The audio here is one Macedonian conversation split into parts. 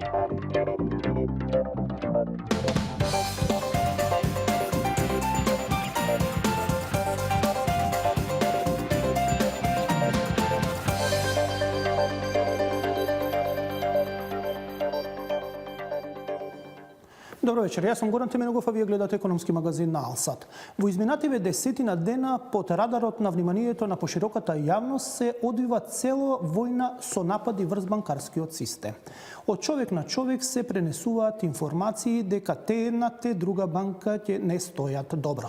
Добро вечер, јас сум Горан Теменогов, а вие гледате економски магазин на Алсат. Во изминативе десетина дена под радарот на вниманието на пошироката јавност се одвива цела војна со напади врз банкарскиот систем. Од човек на човек се пренесуваат информации дека те една, те друга банка ќе не стојат добро.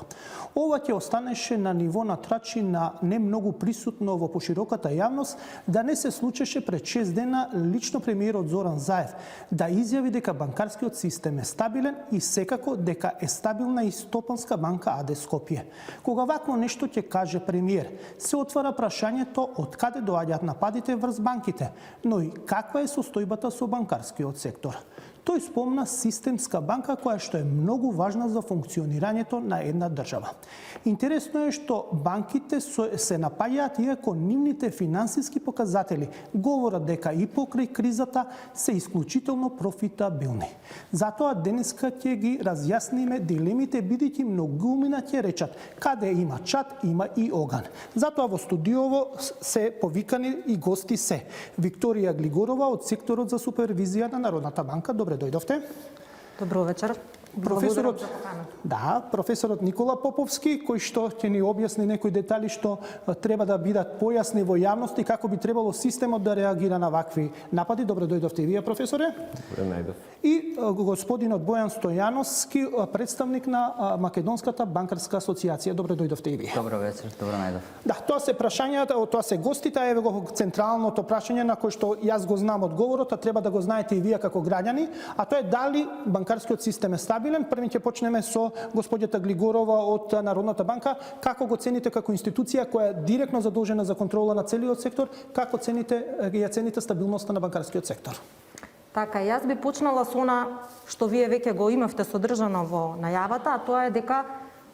Ова ќе останеше на ниво на трачи на не многу присутно во пошироката јавност, да не се случеше пред 6 дена лично премиерот Зоран Заев да изјави дека банкарскиот систем е стабилен и секако дека е стабилна и Стопанска банка АД Скопје. Кога вакво нешто ќе каже премиер, се отвара прашањето од каде доаѓаат нападите врз банките, но и каква е состојбата со банкарскиот сектор. Тој спомна системска банка која што е многу важна за функционирањето на една држава. Интересно е што банките се напаѓаат иако нивните финансиски показатели говорат дека и покрај кризата се исклучително профитабилни. Затоа денеска ќе ги разјасниме дилемите, бидејќи многумина ќе речат каде има чад, има и оган. Затоа во студиово се повикани и гости се Викторија Глигорова од секторот за супервизија на Народната банка. Добре дојдовте. Добро вечер. Професорот Никола Поповски, кој што ќе ни објасни некои детали што треба да бидат појасни во јавност и како би требало системот да реагира на вакви напади. Добре дојдовте и вие, професоре. Добре најдов. И господинот Бојан Стојановски, представник на Македонската банкарска асоциација. Добре дојдовте и вие. Добро вечер, добро најдов. Да, тоа се прашањата, тоа се гостите, еве го централното прашање на кој што јас го знам одговорот, а треба да го знаете и вие како граѓани, а тоа е дали банкарскиот систем е стабилен. Први ќе почнеме со господјата Глигорова од Народната банка. Како го цените како институција која е директно задолжена за контрола на целиот сектор, како ја цените стабилноста на банкарскиот сектор? Така, јас би почнала со она што вие веќе го имавте содржано во најавата, а тоа е дека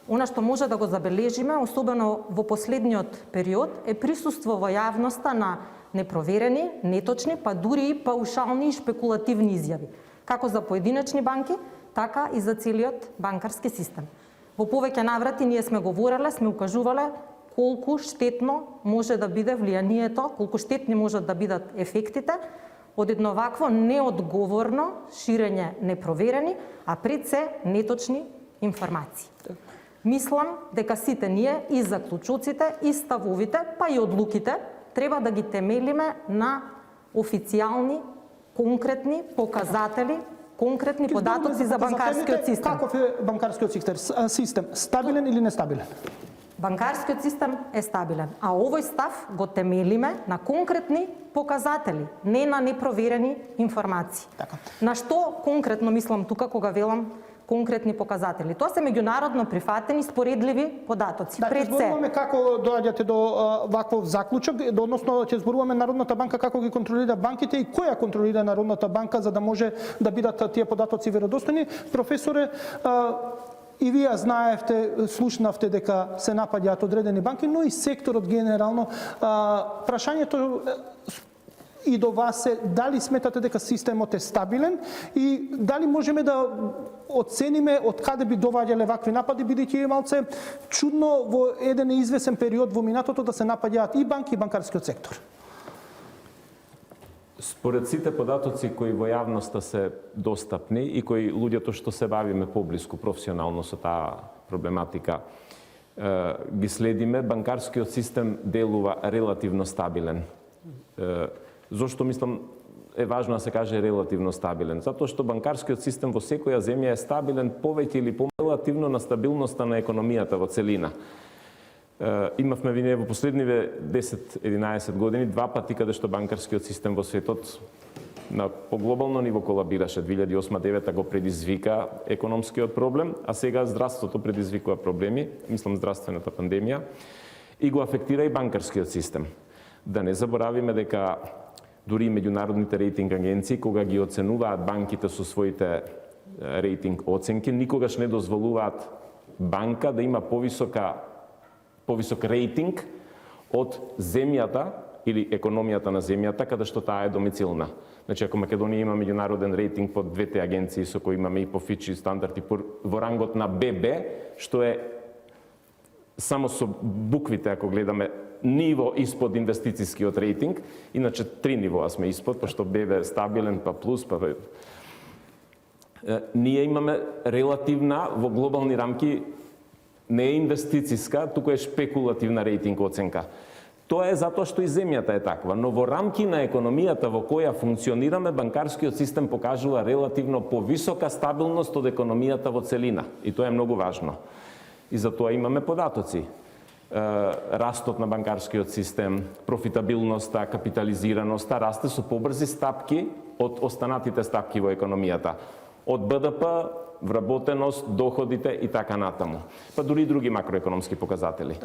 она што може да го забележиме, особено во последниот период, е присуство во јавноста на непроверени, неточни, па дури и паушални и шпекулативни изјави, како за поединечни банки, така и за целиот банкарски систем. Во повеќе наврати ние сме говореле, сме укажувале колку штетно може да биде влијанието, колку штетни можат да бидат ефектите од едно вакво неодговорно ширење непроверени, а пред се неточни информации. Мислам дека сите ние и заклучоците, и ставовите, па и одлуките треба да ги темелиме на официјални, конкретни показатели, конкретни податоци за банкарскиот систем. Каков е банкарскиот систем? Стабилен или нестабилен? Банкарскиот систем е стабилен, а овој став го темелиме на конкретни показатели, не на непроверени информации. Така. На што конкретно мислам тука кога велам конкретни показатели? Тоа се меѓународно прифатени споредливи податоци. Да, ќе зборуваме како доаѓате до ваков заклучок, односно ќе зборуваме Народната банка како ги контролира банките и која контролира Народната банка за да може да бидат тие податоци веродостојни. Професоре, и вие знаевте, слушнавте дека се напаѓаат одредени банки, но и секторот генерално. Прашањето и до вас е дали сметате дека системот е стабилен и дали можеме да оцениме од каде би доваѓале вакви напади, бидејќи е малце чудно во еден извесен период во минатото да се напаѓаат и банки и банкарскиот сектор. Според сите податоци кои во јавноста се достапни и кои луѓето што се бавиме поблиску професионално со таа проблематика ги следиме, банкарскиот систем делува релативно стабилен. Зошто мислам е важно да се каже релативно стабилен? Затоа што банкарскиот систем во секоја земја е стабилен повеќе или релативно на стабилноста на економијата во целина. Имавме вине во последниве 10-11 години два пати каде што банкарскиот систем во светот на поглобално ниво колабираше. 2008-2009 го предизвика економскиот проблем, а сега здравството предизвикува проблеми, мислам здравствената пандемија, и го афектира и банкарскиот систем. Да не заборавиме дека дури и меѓународните рейтинг агенции, кога ги оценуваат банките со своите рейтинг оценки, никогаш не дозволуваат банка да има повисок рейтинг од земјата или економијата на земјата, каде што таа е домицилна. Значи, ако Македонија има меѓународен рейтинг под двете агенции со кои имаме и по Фич и Стандард и во рангот на ББ, што е само со буквите, ако гледаме, ниво испод инвестицијскиот рейтинг, иначе 3 нивоа сме испод, пошто ББ е стабилен, па плюс, па ние имаме релативна во глобални рамки не е инвестицијска, туку е шпекулативна рейтинг оценка. Тоа е затоа што и земјата е таква, но во рамки на економијата во која функционираме, банкарскиот систем покажува релативно повисока стабилност од економијата во целина. И тоа е многу важно. И затоа имаме податоци. Растот на банкарскиот систем, профитабилноста, капитализираноста расте со побрзи стапки од останатите стапки во економијата. Од БДП, вработеност, доходите и така натаму. Па дури и други макроекономски показатели.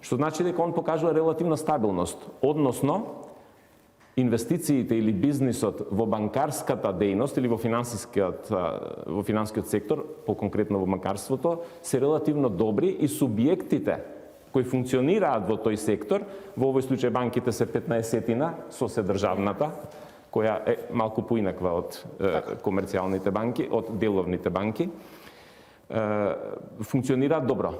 Што значи дека он покажува релативна стабилност, односно инвестициите или бизнисот во банкарската дејност или во финансискиот сектор, по-конкретно во банкарството, се релативно добри и субјектите кои функционираат во тој сектор, во овој случај банките се 15-тина со седржавната, која е малку поинаква од комерцијалните банки, од деловните банки, функционираат добро.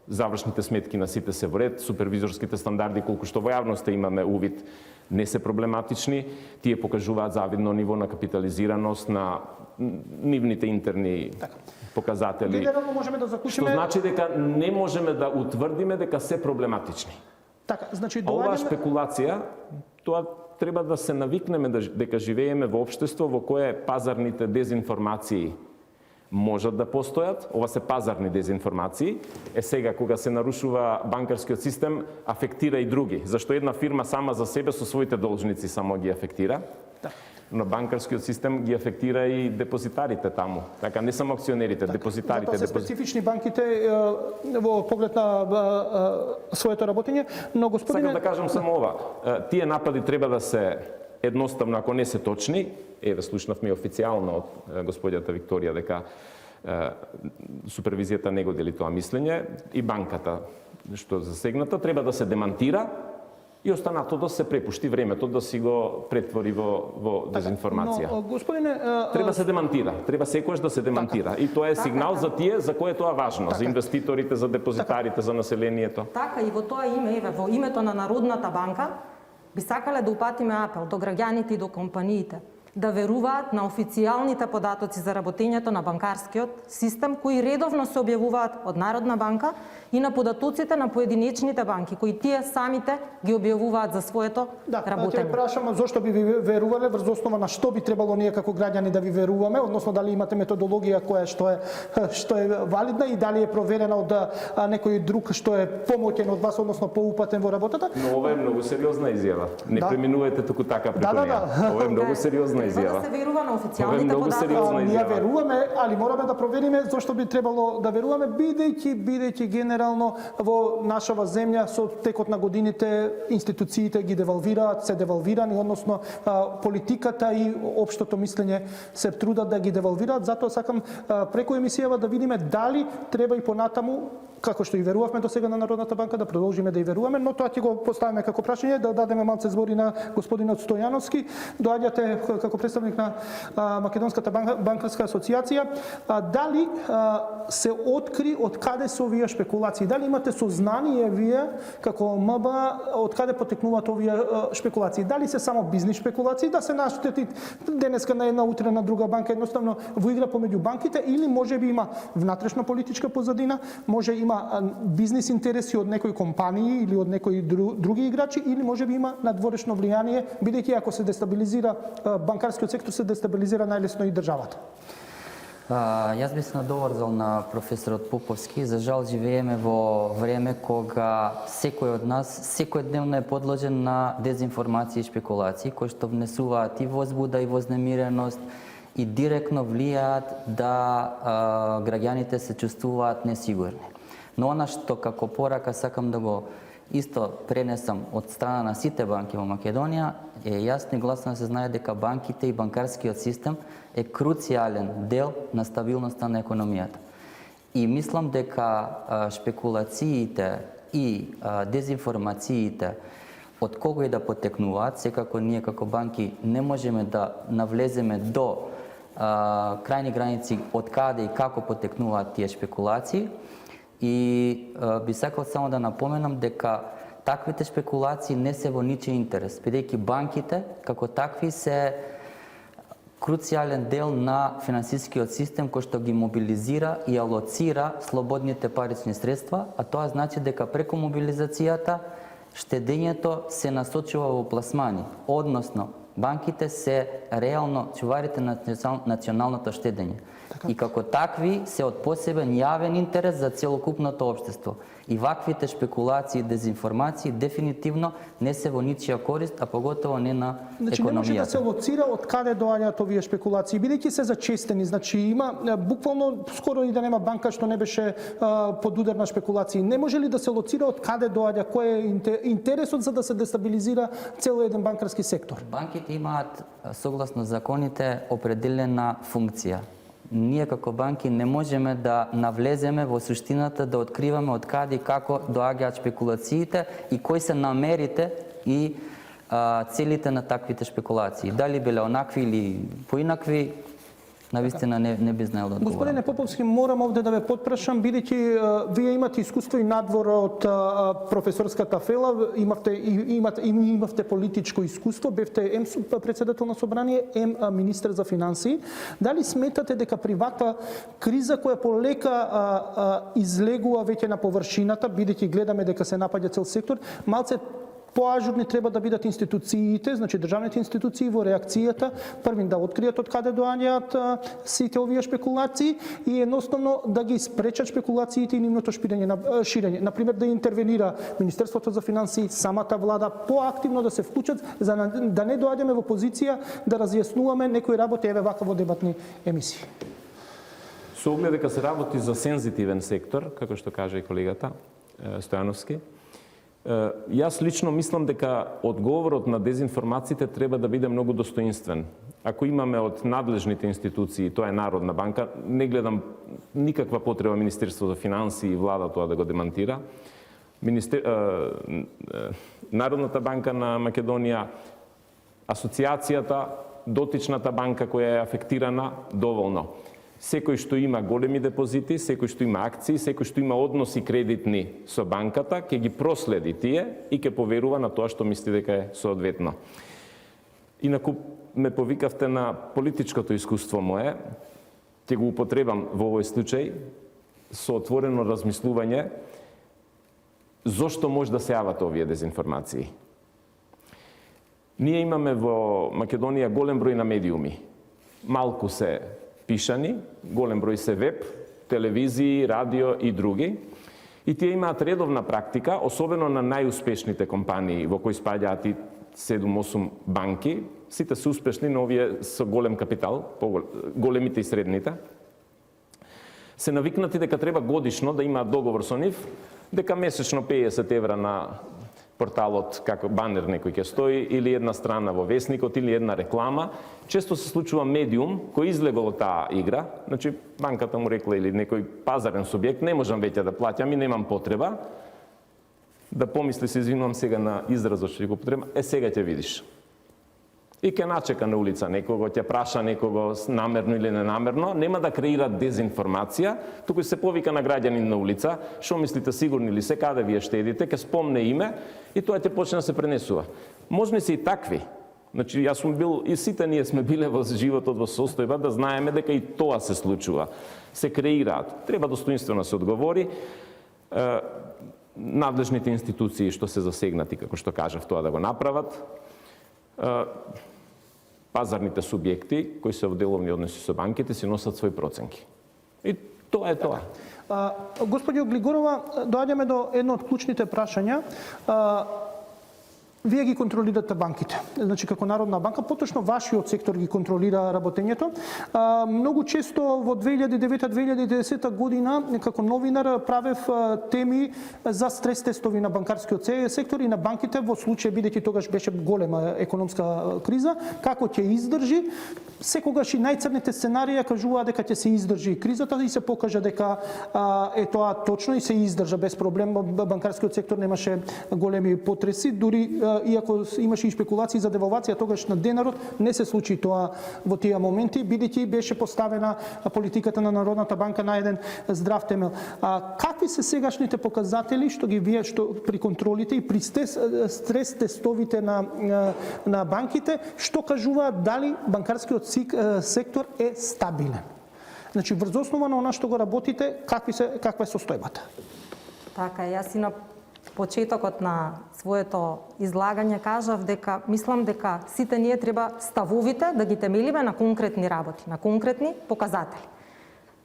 Завршните сметки на сите се во ред, супервизорските стандарди, колку што во јавноста имаме увид, не се проблематични, тие покажуваат завидно ниво на капитализираност, на нивните интерни показатели. Генерално можеме да заклучиме... Што значи дека не можеме да утврдиме дека се проблематични. Така, значи Оваа шпекулација, тоа треба да се навикнеме дека живееме во општество во кое пазарните дезинформации можат да постојат, ова се пазарни дезинформации, сега кога се нарушува банкарскиот систем, афектира и други, зашто една фирма сама за себе со своите должници само ги афектира, но банкарскиот систем ги афектира и депозитарите таму. Така, не само акционерите, депозитарите. Затоа се специфични банките во поглед на своето работење, но господине... Сакам да кажам само ова. Тие напади треба да се едноставно, ако не се точни, еве слушнавме официјално од господјата Викторија дека супервизијата не го дели тоа мислење и банката што засегната треба да се демантира и останатото се препушти времето да си го претвори во дезинформација. Но, господине, треба се демантира, треба секогаш да се демантира. И тоа е сигнал за тие за кои е тоа важно, за инвеститорите, за депозитарите, за населението. Така и во тоа име, еве, во името на Народната банка, би сакале да упатиме апел до граѓаните и до компаниите да веруваат на официјалните податоци за работењето на банкарскиот систем, кои редовно се објавуваат од Народна банка, и на податоците на поединечните банки, кои тие самите ги објавуваат за своето работење. Ќе прашам зошто би ви верувале, врз основа на што би требало ние како граѓани да ви веруваме, односно дали имате методологија која што е валидна и дали е проверена од некој друг што е помоќен од вас, односно поупатен во работата. Но ова е многу сериозна изјава. Не преминувате туку така преку неа. Ова е многу сериозна изјава. Треба да се верува на официјалните податоци. Ние веруваме, али мораме да провериме зошто би требало да веруваме, бидејќи генерално во нашава земја со текот на годините институциите ги девалвираат, се девалвирани, односно политиката и општото мислење се трудат да ги девалвираат. Затоа сакам преку емисијава да видиме дали треба и понатаму, како што и верувавме до сега на Народната банка, да продолжиме да и веруваме, но тоа ќе го поставиме како прашање, да дадеме малце збори на господинот Стојановски. Доаѓате како представник на Македонската банкарска асоциација. Дали се откри од каде се овие шпекулации? Дали имате сознание вие како МБ од каде потекнуваат овие шпекулации? Дали се само бизнис шпекулации, да се наштети денеска на една, утре на друга банка, едноставно во игра помеѓу банките, или можеби има внатрешно политичка позадина, може има бизнис интереси од некои компании или од некои други играчи, или можеби има надворешно влијание, бидејќи ако се дестабилизира банкарскиот сектор, се дестабилизира најлесно и државата. Јас би се надоврзал на професорот Поповски. За жал живееме во време кога секој од нас секојдневно е подложен на дезинформации и шпекулации, кои што внесуваат и возбуда и вознемиреност и директно влијаат да граѓаните се чувствуваат несигурни. Но она што како порака сакам да го исто пренесам од страна на сите банки во Македонија, е јасно и гласно да се знае дека банките и банкарскиот систем е круцијален дел на стабилноста на економијата. И мислам дека шпекулациите и дезинформациите од кого и да потекнуваат, секако ние како банки не можеме да навлеземе до крајни граници од каде и како потекнуваат тие шпекулации. И би сакал само да напоменам дека таквите шпекулации не се во ничи интерес, бидејќи банките како такви се круцијален дел на финансискиот систем кој што ги мобилизира и алоцира слободните парични средства, а тоа значи дека преку мобилизацијата штедењето се насочува во пласмани, односно банките се реално чуварите на националното штедење. И како такви се од посебен јавен интерес за целокупното општество. И ваквите шпекулации и дезинформации дефинитивно не се во ничија корист, а поготово не на Значи не може да се економијата. лоцира од каде доаѓаат овие шпекулации, бидејќи се зачестени. Значи има буквално скоро и да нема банка што не беше под удар на шпекулации. Не може ли да се лоцира од каде доаѓа, кој е интересот за да се дестабилизира цел еден банкарски сектор? Банките имаат, согласно законите, определена функција. Ние како банки не можеме да навлеземе во суштината да откриваме од каде и како доаѓаат шпекулациите и кои се намерите и целите на таквите шпекулации. Дали биле онакви или поинакви, навистина не би знаел да одговорам. Господине Поповски, морам овде да ве потпрашам, бидејќи вие имате искуство и надвор од професорската фела, имавте политичко искуство, бевте ем председател на собрание, ем министер за финансии. Дали сметате дека при ваква криза која полека излегува веќе на површината, бидејќи гледаме дека се напаѓа цел сектор, малце поажурни треба да бидат институциите, значи државните институции во реакцијата, првин да откријат од каде доаѓаат сите овие шпекулации и едноставно да ги спречат шпекулациите и нивното ширење. Например, да интервенира Министерството за финансии, самата влада поактивно да се вклучат за да не доаѓаме во позиција да разјаснуваме некои работи еве вака во дебатни емисии. Со оглед дека се работи за сензитивен сектор, како што кажа и колегата Стојановски, јас лично мислам дека одговорот на дезинформациите треба да биде многу достоинствен. Ако имаме од надлежните институции, тоа е Народна банка, не гледам никаква потреба Министерство за финансии и влада тоа да го демантира. Народната банка на Македонија, асоциацијата, дотичната банка која е афектирана, доволно. Секој што има големи депозити, секој што има акции, секој што има односи кредитни со банката, ќе ги проследи тие и ќе поверува на тоа што мисли дека е соодветно. Инаку ме повикавте на политичкото искуство мое, ќе го употребам во овој случај со отворено размислување зошто може да се јават овие дезинформации. Ние имаме во Македонија голем број на медиуми. Малку се пишани, голем број се веб, телевизии, радио и други. И тие имаат редовна практика, особено на најуспешните компании во кои спаѓаат и 7-8 банки. Сите се успешни, но овие со голем капитал, големите и средните. Се навикнати дека треба годишно да имаат договор со нив, дека месечно 50 евра на порталот, како банер некој ќе стои, или една страна во весникот, или една реклама. Често се случува медиум кој излегол од таа игра, значи банката му рекла или некој пазарен субјект, не можам веќе да плаќам и немам потреба, да помисли, се извинувам сега на изразот што го потреба, сега ќе видиш. И ќе начека на улица некого, ќе праша некого намерно или ненамерно, нема да креира дезинформација, туку се повика на граѓанин на улица, што мислите, сигурни ли се, каде вие штедите, ќе спомне име и тоа ќе почне да се пренесува. Можни се и такви. Значи, јас сум бил, и сите ние сме биле во животот, во состојба, да знаеме дека и тоа се случува. Се креираат. Треба достоинствено се одговори. Надлежните институции што се засегнати, како што кажав, тоа да го направат. Пазарните субјекти кои се во деловни односи со банките си носат своји проценки. И тоа е тоа. Господи Глигорова, доаѓаме до едно од клучните прашања. Вие ги контролирате банките. Значи, како Народна банка, поточно вашиот сектор ги контролира работењето. Многу често во 2009-2010 година, како новинар, правев теми за стрес тестови на банкарскиот сектор и на банките, во случај, бидејќи тогаш беше голема економска криза, како ќе издржи. Секогаш и најцрните сценарија кажуваа дека ќе се издржи кризата и се покажа дека е тоа точно и се издржа без проблем. Банкарскиот сектор немаше големи потреси, дури иако имаше и шпекулации за девалвација тогаш на денарот, не се случи тоа во тие моменти, бидејќи беше поставена политиката на Народната банка на еден здрав темел. Какви се сегашните показатели што ги вие што при контролите и при стрес тестовите на банките, што кажуваат дали банкарскиот сектор е стабилен? Значи, врз основа на она што го работите, каква е состојбата? Така, јас и на почетокот на своето излагање кажав дека мислам дека сите ние треба ставовите да ги темелиме на конкретни работи, на конкретни показатели.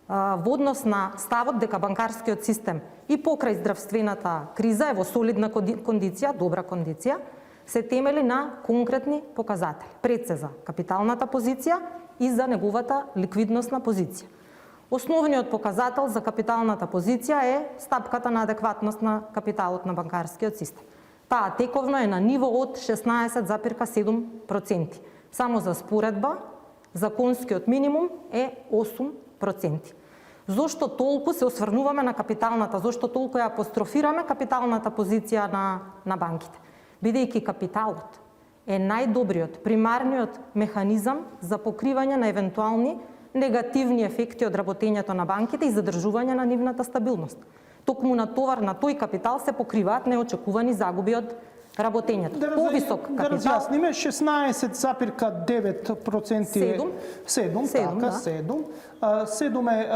Во однос на ставот дека банкарскиот систем и покрај здравствената криза е во солидна кондиција, добра кондиција, се темели на конкретни показатели. Пред се за капиталната позиција и за неговата ликвидносна позиција. Основниот показател за капиталната позиција е стапката на адекватност на капиталот на банкарскиот систем. Таа тековно е на ниво од 16,7%. Само за споредба, законскиот минимум е 8%. Зошто толку се осврнуваме на капиталната, зошто толку ја апострофираме капиталната позиција на банките? Бидејќи капиталот е најдобриот, примарниот механизам за покривање на евентуални негативни ефекти од работењето на банките и задржување на нивната стабилност. Токму на товар на тој капитал се покриваат неочекувани загуби од работењето. Повисок капитал. Да разјасниме, 16,9% 7 е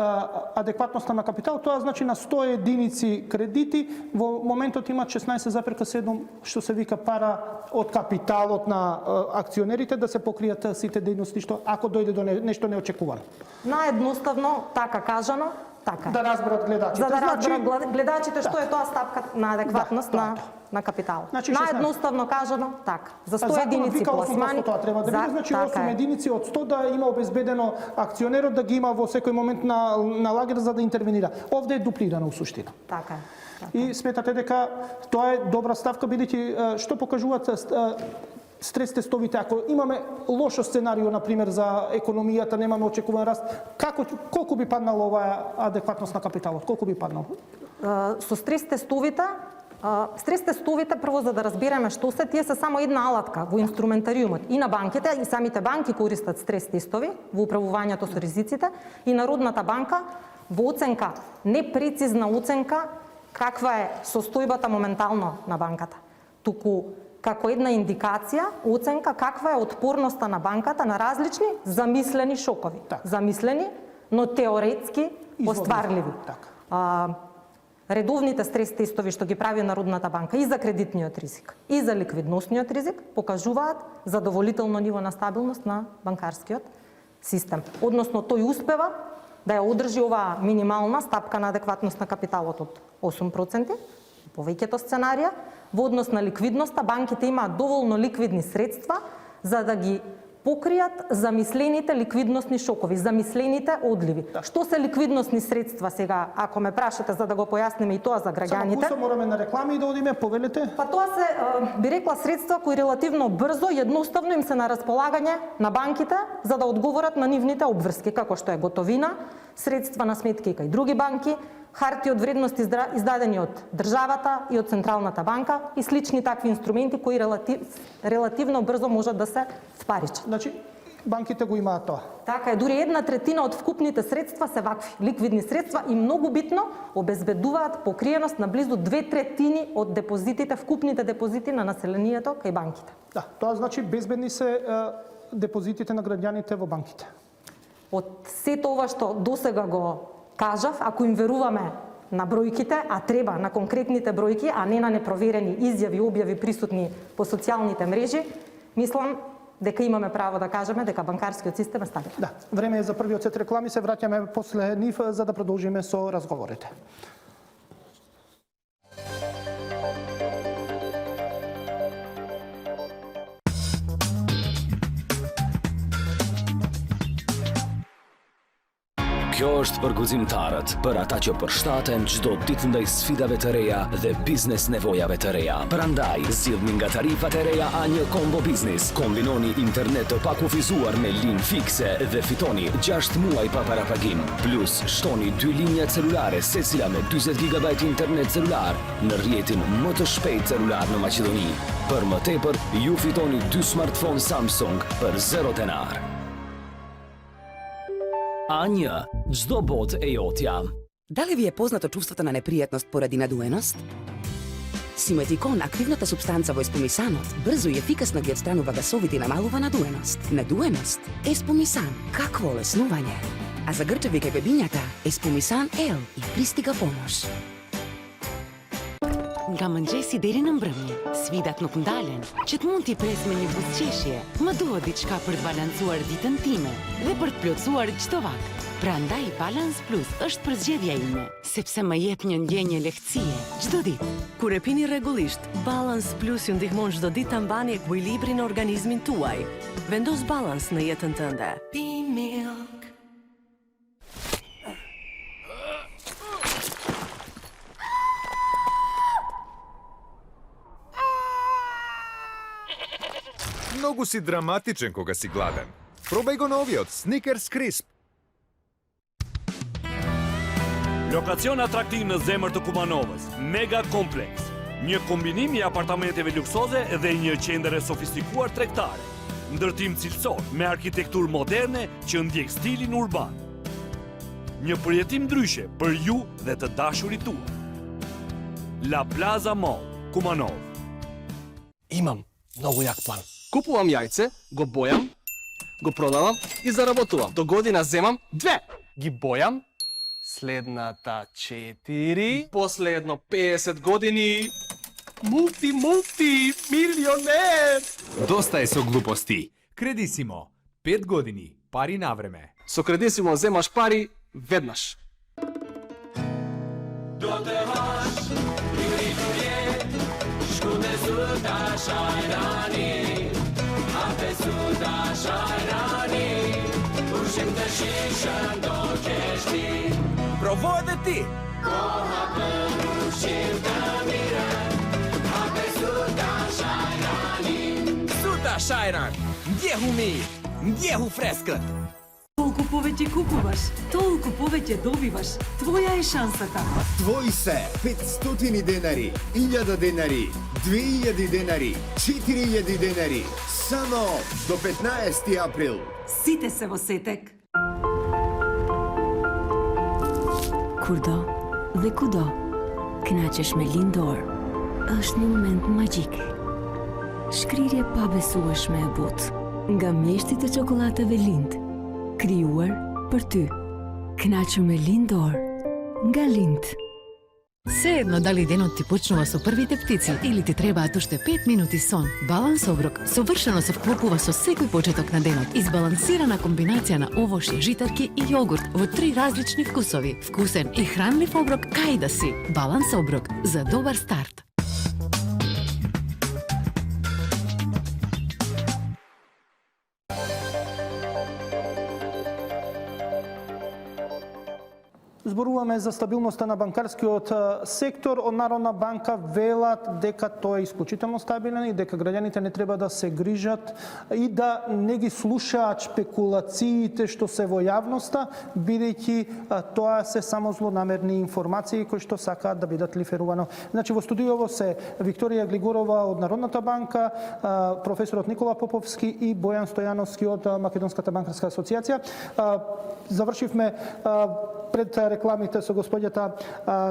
адекватноста на капитал, тоа значи на 100 единици кредити, во моментот имат 16,7 што се вика пара од капиталот на акционерите да се покријат сите дејности што ако дојде до нешто неочекувано. Наедноставно, така кажано, така. Да разберат гледачите. За да разберат гледачите што е тоа стапка на адекватност на капитал. Значи, наедноставно кажано, така. За 100 единици пласмани. Тоа треба да биде, значи 8 единици од 100 да има обезбедено акционерот да ги има во секој момент на лагер за да интервенира. Овде е дуплирано у суштина. Така е. И сметате дека тоа е добра ставка, бидејќи што покажуваат стрес тестовите, ако имаме лошо сценарио, например, за економијата, немаме очекуван раст, колку би паднало оваа адекватност на капиталот? Колку би паднало? Со стрес тестовите, прво за да разбереме што се, тие се само една алатка во инструментариумот и на банките, и самите банки користат стрес тестови во управувањето со ризиците, и Народната банка во оценка, непрецизна оценка каква е состојбата моментално на банката, туку како една индикација, оценка каква е отпорноста на банката на различни замислени шокови. Замислени, но теоретски остварливи. Редовните стрес тестови што ги прави Народната банка и за кредитниот ризик, и за ликвидносниот ризик покажуваат задоволително ниво на стабилност на банкарскиот систем. Односно, тој успева да ја одржи оваа минимална стапка на адекватност на капиталот од 8%, повеќето сценарија. Во однос на ликвидноста, банките имаат доволно ликвидни средства за да ги покријат замислените ликвидносни шокови, замислените одливи. Што се ликвидносни средства сега, ако ме прашате за да го појасниме и тоа за граѓаните? Само мораме на реклами и да одиме, повелете? Па тоа се, би рекла, средства кои релативно брзо и едноставно им се на располагање на банките за да одговорат на нивните обврски, како што е готовина, средства на сметки кај други банки, харти од вредност издадени од државата и од Централната банка и слични такви инструменти кои релативно брзо можат да се впаричат. Значи, банките го имаат тоа. Така е, дури 1/3 од вкупните средства се вакви ликвидни средства и многу битно обезбедуваат покриеност на близу 2/3 од депозитите, вкупните депозити на населението кај банките. Да, тоа значи безбедни се депозитите на граѓаните во банките. Од сето ова што досега го кажав, ако им веруваме на бројките, а треба на конкретните бројки, а не на непроверени изјави, објави присутни по социјалните мрежи, мислам дека имаме право да кажеме дека банкарскиот систем е стабилен. Да, време е за првиот сет реклами, се враќаме после нив за да продолжиме со разговорите. Kjo është për guximtarët, për ata që përshtaten çdo ditë ndaj sfidave të reja dhe biznes nevojave të reja. Prandaj, zgjidhni nga tarifat e reja A1 Combo Business. Kombinoni internet të pakufizuar me linjë fikse dhe fitoni 6 muaj pa parapagim. Plus, shtoni 2 linja celulare secila me 40 GB internet celular në rrjetin më të shpejt celular në Maqedoni. Për më tepër, ju fitoni 2 smartphone Samsung për 0 denar. A1, çdo botë e jotja. Da li vi je poznato čuvството на непријатност поради надуеност? Симетикон, активната субстанца во еспомисанот, брзо и ефикасно ги отстранува гасовите и намалува надуеност. Надуеност? Еспомисан. Какво олеснување? А за грчеви кај бебињата, еспомисан Ел и пристига помош. Nga mëngjesi deri në mbrëmje, sfidat nuk ndalen, që të mund t'i pres me një buzëqeshje. Më duhet diçka për të balancuar ditën time dhe për të plotësuar çdo vakt. Prandaj Balance Plus është për zgjedhja ime, sepse më jep një ndjenjë lehtësie çdo ditë. Kur e pini rregullisht, Balance Plus ju ndihmon çdo ditë ta mbani ekuilibrin në organizmin tuaj. Vendos Balance në jetën tënde. Milk. Многу си драматичен кога си гладен. Пробај го новиот Snickers Crisp. Lokacion atraktiv në zemër të Kumanovës, Mega Kompleks. Një kombinim i apartamenteve luksoze dhe një qendër e sofistikuar tregtare. Ndërtim cilësor me arkitekturë moderne që ndjek stilin urban. Një përjetim ndryshe për ju dhe të dashurit tuaj. La Plaza Mall, Kumanov. Имам многу јак план. Купувам јајце, го бојам, го продавам и заработувам. До година земам 2. Ги бојам, следната 4, последно 50 години. Мулти, милионер! Доста е со глупости. Кредисимо. 5 години. Пари на време. Со Кредисимо земаш пари веднаш. Provo edhe ti! Suta Shajran! Ndjehu mirë! Ndjehu freskët! Толку повеќе купуваш, толку повеќе добиваш. Твоја е шансата. Твои се 500 денари, 1000 денари, 2000 денари, 4000 денари. Само до 15 април. Сите се во Сетек. Kurdo dhe kudo, kënaqesh me Lindor. Është një moment magjik. Shkrirje pa besueshme e butë, nga mjeshtit e çokoladave Lind, krijuar për ty. Kënaqur me Lindor, nga Lind. Се едно дали денот ти почнува со првите птици или ти требаат уште 5 минути сон. Баланс оброк совршено се вклопува со секој почеток на денот. Избалансирана комбинација на овошје, житарки и јогурт во 3 различни вкусови. Вкусен и хранлив оброк кај да си. Баланс оброк за добар старт. Зборуваме за стабилноста на банкарскиот сектор. Од Народна банка велат дека тој е исклучително стабилен и дека граѓаните не треба да се грижат и да не ги слушаат шпекулациите што се во јавноста, бидејќи тоа се само злонамерни информации кои што сакаат да бидат лиферувано. Значи во студиово се Викторија Глигорова од Народната банка, професорот Никола Поповски и Бојан Стојановски од Македонската банкарска асоциација. Завршивме пред рекламите со господјата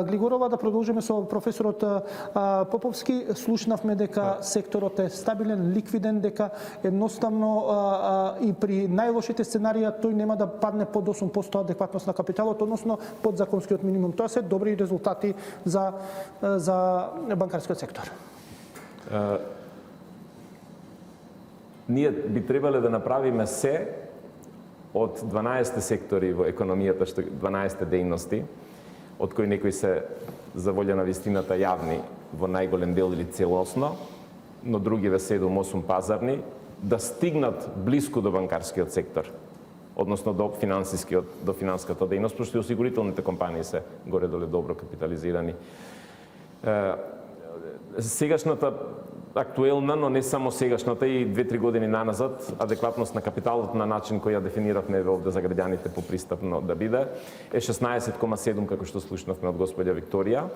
Глигорова, да продолжиме со професорот Поповски. Слушнавме дека секторот е стабилен, ликвиден, дека едноставно и при најлошите сценарија тој нема да падне под 8% адекватност на капиталот, односно под законскиот минимум. Тоа се добри резултати за банкарскиот сектор. Ние би требале да направиме се од 12 сектори во економијата, 12 дејности, од кои некои се за волја на вистината јавни во најголем дел или целосно, но другиве 7-8 пазарни, да стигнат блиску до банкарскиот сектор. односно до финансиската дејност, пошто и осигурителните компании се горе-доле добро капитализирани. Сегашната актуелна, но не само сегашната и 2-3 години наназад, адекватност на капиталот на начин кој ја дефиниравме овде за граѓаните попристапно да биде, е 16,7 како што слушнавме од господја Викторија.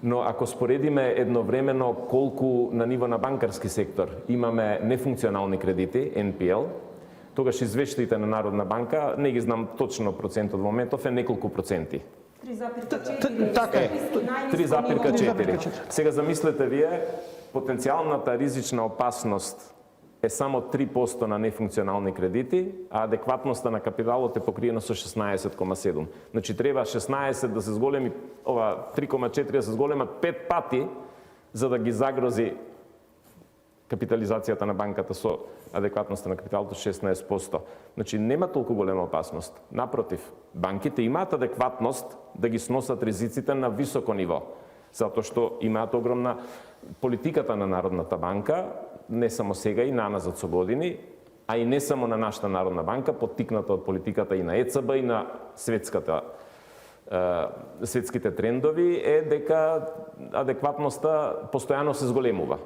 Но ако споредиме едновремено колку на ниво на банкарски сектор имаме нефункционални кредити, NPL, тогаш извештаите на Народна банка, не ги знам точно процентот во моментов, е неколку проценти. 3,4. Така е. 3,4. Сега замислете вие, потенцијалната ризична опасност е само 3% на нефункционални кредити, а адекватноста на капиталот е покриена со 16,7. Значи треба 16 да се зголеми, ова 3,4 да се зголема 5 пати за да ги загрози капитализацијата на банката со адекватноста на капиталот 16%. Значи нема толку голема опасност. Напротив, банките имаат адекватност да ги сносат ризиците на високо ниво, затоа што имаат огромна политиката на Народната банка, не само сега и наназад со години, а и не само на нашата Народна банка, поттикната од политиката и на ЕЦБ и на светските трендови, е дека адекватноста постојано се зголемува.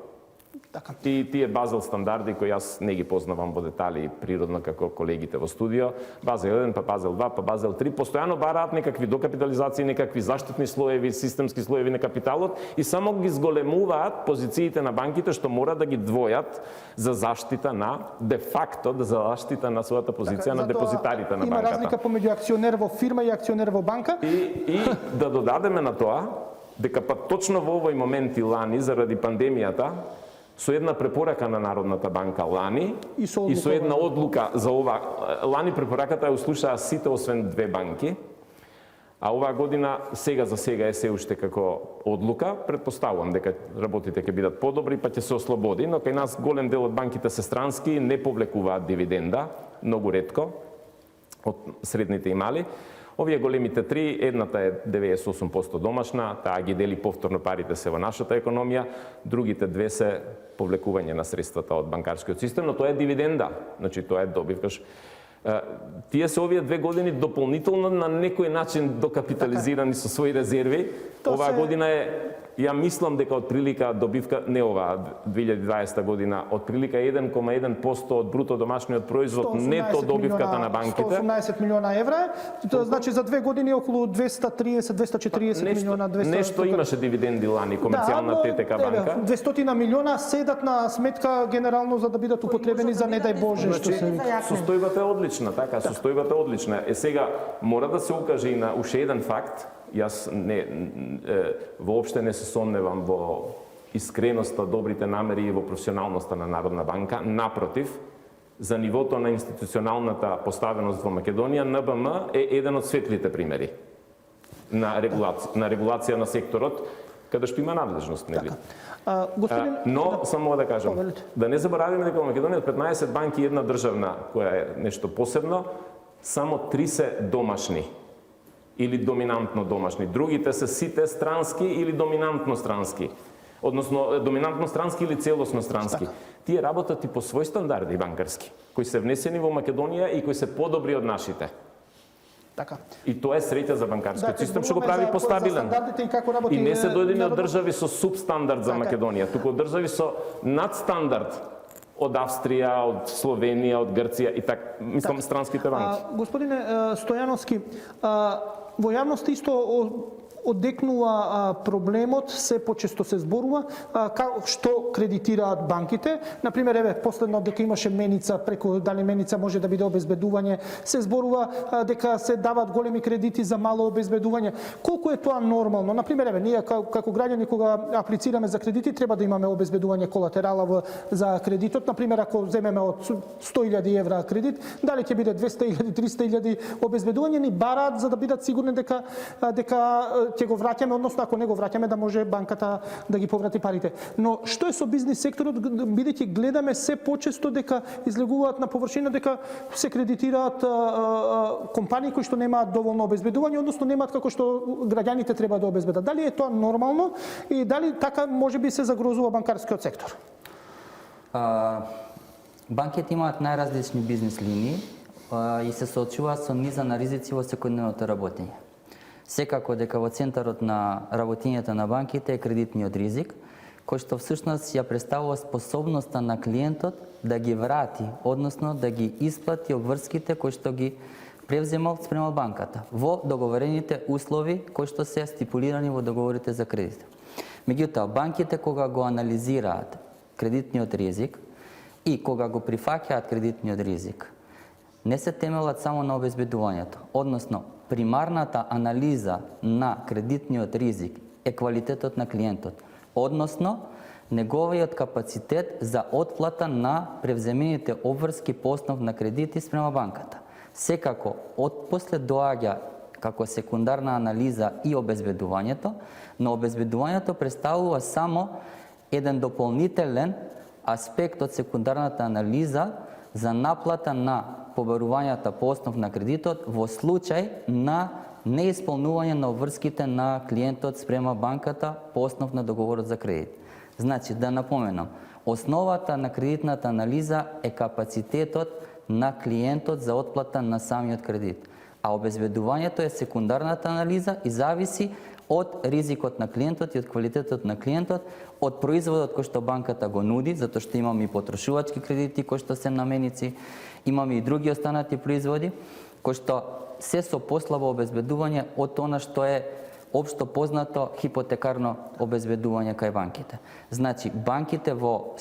Така. И тие Базел стандарди кои јас не ги познавам во детали природно како колегите во студио, Базел 1, па Базел 2, па Базел 3, постојано бараат некакви докапитализации, некакви заштитни слоеви, системски слоеви на капиталот и само ги зголемуваат позициите на банките што мора да ги двојат за заштита на де-факто, за заштита на својата позиција на депозитарите на банката. Има разлика помеѓу акционер во фирма и акционер во банка. И да додадеме на тоа дека па точно во овој момент и лани заради пандемијата со една препорака на Народната банка лани и со една одлука за ова. Лани препораката ја услушаа сите освен 2 банки, а оваа година сега за сега е се уште како одлука. Предпоставувам дека работите ќе бидат подобри, па ќе се ослободи, но кај нас голем дел од банките се странски, не повлекуваат дивиденда, многу ретко, од средните и мали. Овие големите три, едната е 98% домашна, таа ги дели повторно парите се во нашата економија, другите две се повлекување на средствата од банкарскиот систем, но тоа е дивиденда, значи тоа е добивкаш. Тие се овие 2 години дополнително на некој начин докапитализирани со своји резерви. Оваа година е, ја мислам дека од прилика добивка, не оваа 2020 година, од прилика 1,1% од бруто домашниот производ нето добивката на банките. 118 милиона евра, тоа значи за 2 години околу 230-240 милиона. Нешто имаше дивиденди лани, комерцијална ТТК банка. 200 милиона седат на сметка генерално за да бидат употребени за не дај Боже што се вика. Состојбата е одлична, така, состојбата е одлична. Сега мора да се укаже и на уште еден факт. Јас воопште не се сомневам во искреноста, добрите намери и во професионалноста на Народна банка. Напротив, за нивото на институционалната поставеност во Македонија, НБМ е еден од светлите примери на регулација на секторот, каде што има надлежност, нели? Но, само да кажам, да не заборавиме дека во Македонија од 15 банки една државна, која е нешто посебно, само 3 се домашни или доминантно домашни. Другите се сите странски или доминантно странски. Односно, доминантно странски или целосно странски. Тие работат и по своји стандарди банкарски, кои се внесени во Македонија и кои се подобри од нашите. Така. И тоа е среќа за банкарскиот систем, што го прави постабилен. И не се дојдени од држави со субстандард за Македонија, туку од држави со надстандард од Австрија, од Словенија, од Грција и така, мислам, странските банки. Господине Стојановски, во јавност исто одекнува проблемот, се почесто се зборува, што кредитираат банките. Например, еве, последно дека имаше меница, преку дали меница може да биде обезбедување, се зборува дека се даваат големи кредити за мало обезбедување. Колку е тоа нормално? Например, еве, ние како граѓани кога аплицираме за кредити, треба да имаме обезбедување колатерала за кредитот. Например, ако земеме од 100.000 евра кредит, дали ќе биде 200.000, 300.000 обезбедување, ни бараат за да бидат сигурни дека ќе го враќаме, односно ако не го враќаме да може банката да ги поврати парите. Но што е со бизнис секторот, бидејќи гледаме се почесто дека излегуваат на површина дека се кредитираат компании кои што немаат доволно обезбедување, односно немаат како што граѓаните треба да обезбедат. Дали е тоа нормално и дали така можеби се загрозува банкарскиот сектор? Банките имаат најразлични бизнес линии. и се соочуваат со низа на ризици во секојдневното работење. Секако дека во центарот на работењето на банките е кредитниот ризик, кој што всушност ја представува способноста на клиентот да ги врати, односно да ги исплати обврските кои што ги превземал спрема банката во договорените услови кои што се стипулирани во договорите за кредит. Меѓутоа, банките кога го анализираат кредитниот ризик и кога го прифаќаат кредитниот ризик, не се темелат само на обезбедувањето, односно примарната анализа на кредитниот ризик е квалитетот на клиентот, односно неговиот капацитет за отплата на превземените обврски по основ на кредити спрема банката. Секако, после доаѓа како секундарна анализа и обезбедувањето, но обезбедувањето представува само еден дополнителен аспект од секундарната анализа за наплата на побарувањата по основ на кредитот во случај на неисполнување на обврските на клиентот спрема банката по основ на договорот за кредит. Значи, да напоменам, основата на кредитната анализа е капацитетот на клиентот за отплата на самиот кредит, а обезбедувањето е секундарната анализа и зависи од ризикот на клиентот и од квалитетот на клиентот, од производот кој што банката го нуди, затоа што имаме и потрошувачки кредити кои што се наменици, имаме и други останати производи кои што се со послабо обезбедување од она што е општо познато хипотекарно обезбедување кај банките. Значи, банките во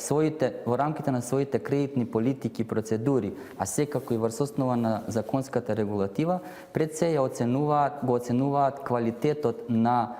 рамките на своите кредитни политики и процедури, а секако и врз основа на законската регулатива, пред се го оценуваат квалитетот на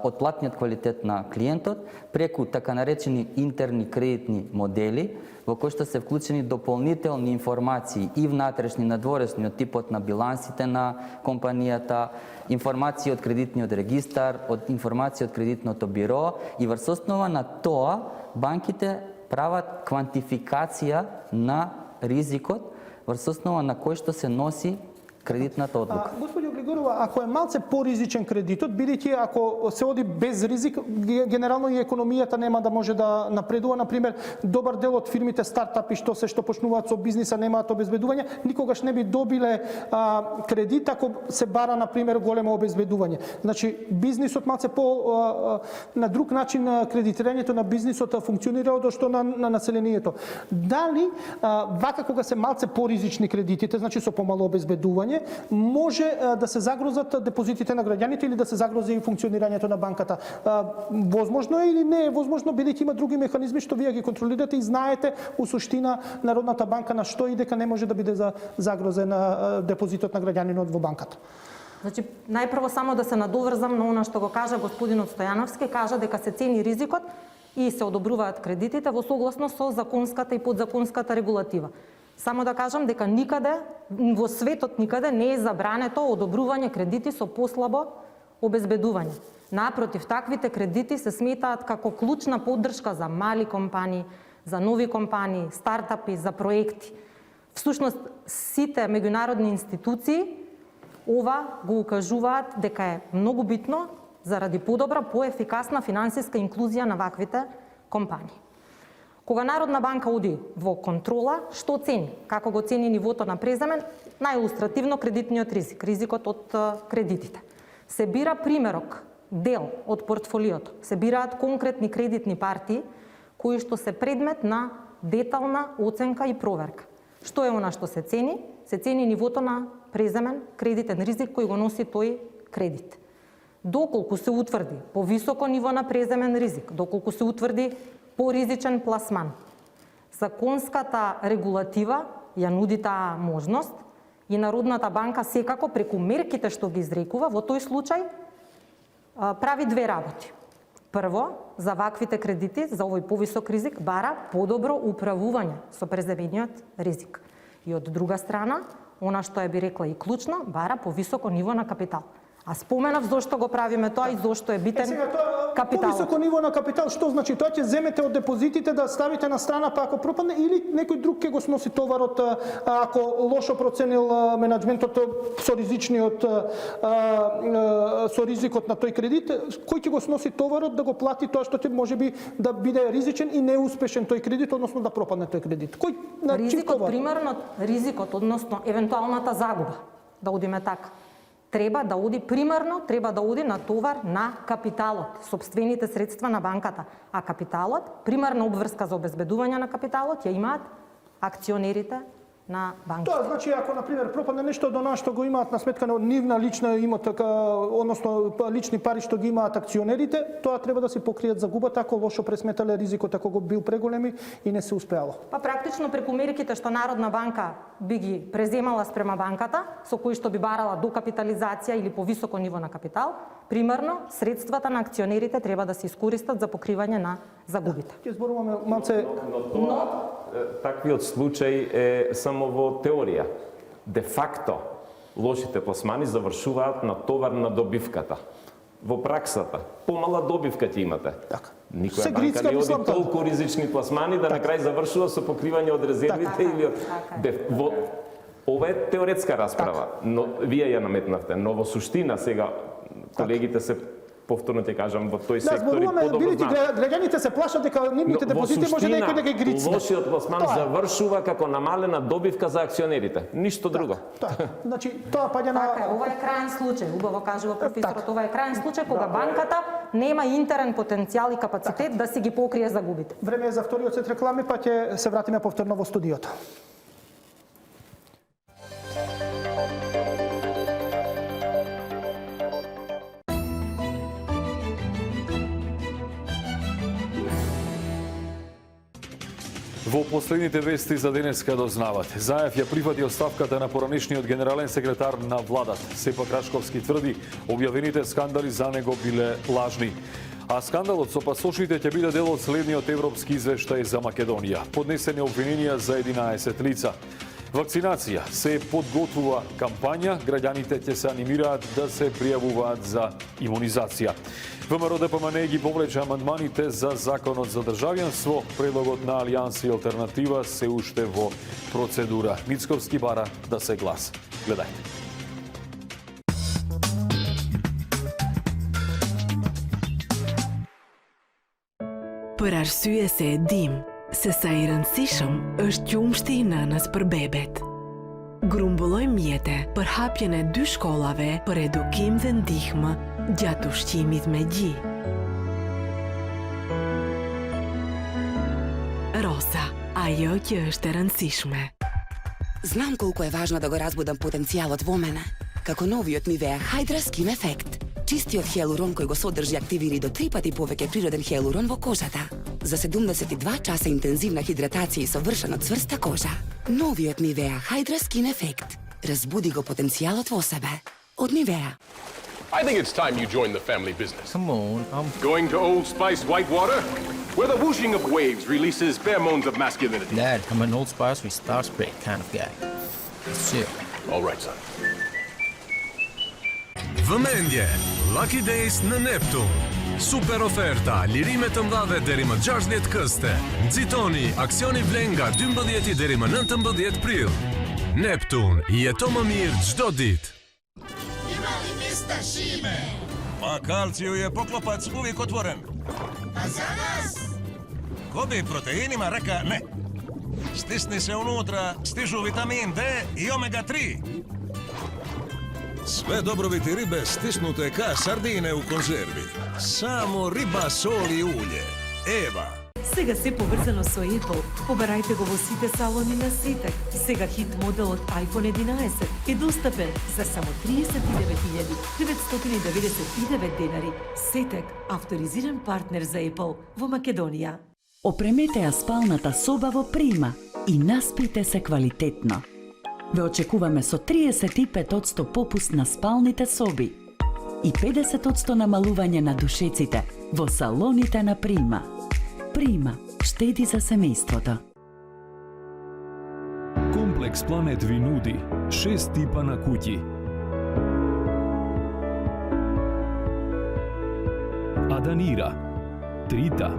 отплатниот квалитет на клиентот преку така наречени интерни кредитни модели, во кои што се вклучени дополнителни информации и внатрешни, надворешни од типот на билансите на компанијата, информации од кредитниот регистар, од информации од кредитното биро и врз основа на тоа банките прават квантификација на ризикот врз основа на кој што се носи кредитната одлука. Господи Григорова, ако е малце поризичен кредитот, бидејќи ако се оди без ризик, генерално и економијата нема да може да напредува. Например, добар дел од фирмите стартапи што почнуваат со бизниса немаат обезбедување, никогаш не би добиле кредит ако се бара например големо обезбедување. Значи бизнисот малце на друг начин кредитирањето на бизнисот функционира од што на населението. Дали вака кога се малце поризични кредитите, значи со помало обезбедување, може да се загрозат депозитите на граѓаните или да се загрози функционирањето на банката. Возможно е или не е возможно, бидејќи има други механизми што вие ги контролирате и знаете у суштина Народната банка на што и дека не може да биде загрозен депозитот на граѓанинот во банката. Значи, најпрво само да се надоврзам на она што го кажа господинот Стојановски, кажа дека се цени ризикот и се одобруваат кредитите во согласност со законската и подзаконската регулатива. Само да кажам дека никаде, во светот никаде не е забрането одобрување кредити со послабо обезбедување. Напротив, таквите кредити се сметаат како клучна поддршка за мали компании, за нови компании, стартапи, за проекти. Всушност, сите меѓународни институции ова го укажуваат дека е многу битно заради подобра, поефикасна финансиска инклузија на ваквите компании. Кога Народна банка оди во контрола, што цени? Како го цени нивото на преземен? Најилустративно кредитниот ризик, ризикот од кредитите. Се бира примерок, дел од портфолиото. Се бираат конкретни кредитни партии кои што се предмет на детална оценка и проверка. Што е она што се цени? Се цени нивото на преземен кредитен ризик кој го носи тој кредит. Доколку се утврди повисоко ниво на преземен ризик, доколку се утврди поризичен пласман, законската регулатива ја нуди таа можност и Народната банка секако преку мерките што ги изрекува во тој случај прави две работи. Прво, за ваквите кредити, за овој повисок ризик, бара подобро управување со преземениот ризик. И од друга страна, она што ја би рекла и клучно, бара повисоко ниво на капитал. А споменав зошто го правиме тоа и зошто е битен капиталот. Повисоко ниво на капитал, што значи? Тоа ќе земете од депозитите да ставите на страна, па ако пропадне, или некој друг ќе го сноси товарот ако лошо проценил менаџментот со ризикот на тој кредит, кој ќе го сноси товарот да го плати тоа што ќе можеби да биде ризичен и неуспешен тој кредит, односно да пропадне тој кредит? Кој на Ризикот, односно евентуалната загуба, да одиме така. Треба да оди на товар на капиталот, сопствените средства на банката. А капиталот, примарна обврска за обезбедување на капиталот ја имаат акционерите на банките. Тоа значи ако на пример пропадне нешто до нас што го имаат на сметка на нивна лична имот, односно лични пари што ги имаат акционерите, тоа треба да се покријат загубата ако лошо пресметале ризикот, ако го бил преголеми и не се успеало. Па практично преку мерките што Народна банка би ги преземала спрема банката, со кои што би барала докапитализација или повисоко ниво на капитал, примерно средствата на акционерите треба да се искористат за покривање на загубите. Ќе зборуваме малце, но таквиот случај е само во теорија. Де факто, лошите пласмани завршуваат на товар на добивката. Во праксата, помала добивка ќе имате. Никоја банка не оди толку ризични пласмани да на крај завршува со покривање од резервите или од... Ова е теоретска расправа, но вие ја наметнавте, но во суштина сега колегите се повторно ќе кажам, во тој сектор и подобро знаат. Граѓаните се плашат дека нивните депозити може некој да ги грицне. Лошиот пласман завршува како намалена добивка за акционерите. Ништо друго. Значи, тоа паѓа на... Така, ова е крајен случај, убаво кажува професорот, ова е крајен случај кога банката нема интерен потенцијал и капацитет да си ги покрие загубите. Време е за вториот сет реклами, па ќе се вратиме повторно во студиото. Во последните вести за денеска дознавате. Заев ја прифати оставката на поранешниот генерален секретар на владата. Сепак Рашковски тврди, објавените скандали за него биле лажни. А скандалот со пасошите ќе биде дел од следниот европски извештај за Македонија. Поднесени обвиненија за 11 лица. Вакцинација се подготвува кампања, граѓаните ќе се анимираат да се пријавуваат за имунизација. ВМРО ДПМН ги повлече амандманите за законот за државјанство, предлогот на Алијанс и Алтернатива се уште во процедура. Мицковски бара да се глас. Гледајте. Për arsye se e dim se sa I rëndësishëm është qumshti I nënës për bebet. Grumbullojmë mjete për hapjen e 2 shkollave për edukim dhe ndihmë gjatë ushqimit me gji. Rosa, ajo që është e rëndësishme. Знам колку е важно да го разбудам потенцијалот во мене. Како новиот Nivea Hydra Skin Effect. Чистиот хиалурон кој го содржи активира до 3 пати повеќе природен хиалурон во кожата. За 72 часа интензивна хидратација и совршено цврста кожа. Новиот Nivea Hydra Skin Effect. Разбуди го потенцијалот во себе. Од Nivea. I think it's time you join the family business. Come on, I'm Going to Old Spice Whitewater, where the whooshing of waves releases pheromones of masculinity. Dad, I'm an Old Spice with Star Spray kind of guy. Let's chill. All right, son. Vëmendje, Lucky Days në Neptun. Super oferta, lirime të mëdha deri më 60 këste. Nxitoni, aksioni vlen nga 12 deri më 19 prill. Neptun, jeto më mirë çdo ditë. Imali mista šime. Pa kalciju je poklopac uvijek otvoren. A za nas? Ko bi proteinima reka ne. Stisni se unutra, stižu vitamin D i omega 3. Sve dobrobiti ribe stisnute ka sardine u konzervi. Samo riba, sol i ulje. Eva. Сега се поврзано со Apple. Побарајте го во сите салони на Сетек. Сега хит моделот iPhone 11 е достапен за само 39.999 денари. Сетек, авторизиран партнер за Apple во Македонија. Опремете ја спалната соба во Прима и наспите се квалитетно. Ве очекуваме со 35% попуст на спалните соби и 50% намалување на душеците во салоните на Прима. Прима штеди за семејството. Комплекс Планет ви нуди 6 типа на куќи. Аданира, Трита,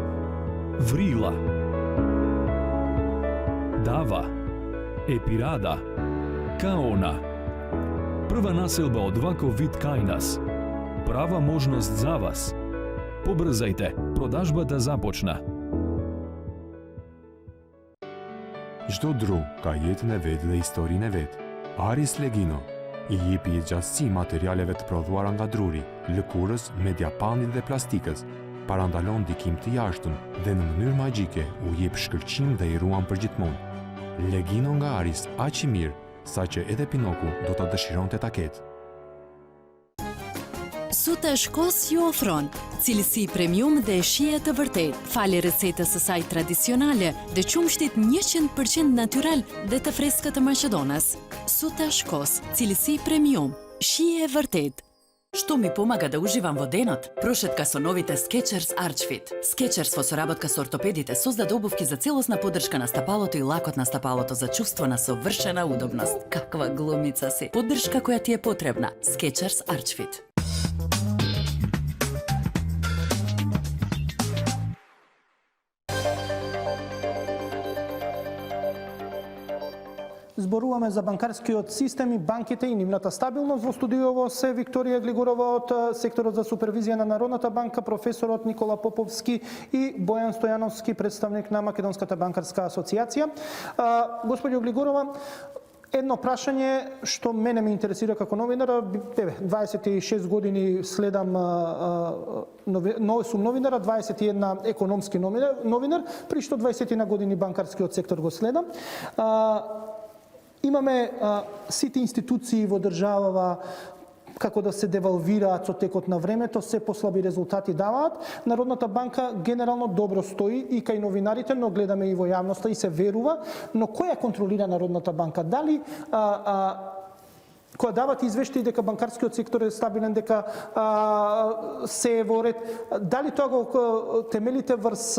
Врила, Дава, Епирада, Каона. Прва населба од ваков вид кај нас. Права можност за вас. Побрзајте, продажбата започна. Çdo dru ka jetën e vetë dhe historinë e vetë. Aris Legino i jepi gjasësi materialeve të prodhuara nga druri, lëkurës, mediapanit dhe plastikës, parandalon dikim të jashtëm dhe në mënyrë magjike u jep shkëlqim dhe i ruan përgjithmonë. Legino nga Aris aq i mirë, sa që edhe Pinoku do ta dëshironte ta ketë. Suta Shkos ju ofron cilësi premium dhe shije të vërtet, fali recetës së saj tradicionale dhe qumshtit 100% natyral dhe të freskët të Maqedonas. Suta Shkos, cilësi premium, shije e vërtet. Што ми помага да уживам во денот? Прошетка со новите Skechers Archfit. Skechers во соработка со ортопедите создаде обувки за целосна поддршка на стапалото и лакот на стапалото за чувство на совршена удобност. Каква глумица си! Поддршка која ти е потребна. Skechers Archfit. Зборуваме за банкарскиот систем и банките и нивната стабилност. Во студиово се Викторија Глигорова од секторот за супервизија на Народната банка, професорот Никола Поповски и Бојан Стојановски, представник на Македонската банкарска асоциација. Господјо Глигорова, едно прашање што мене ме интересира како новинар. 26 години следам, сум новинар, 21 економски новинар, при што 20 на години банкарскиот сектор го следам. Имаме сите институции во државава како да се девалвираат со текот на времето, се послаби резултати даваат. Народната банка генерално добро стои и кај новинарите, но гледаме и во јавноста и се верува. Но која контролира Народната банка? Дали која дават извештаи дека банкарскиот сектор е стабилен, дека се е во ред, дали тоа го темелите врз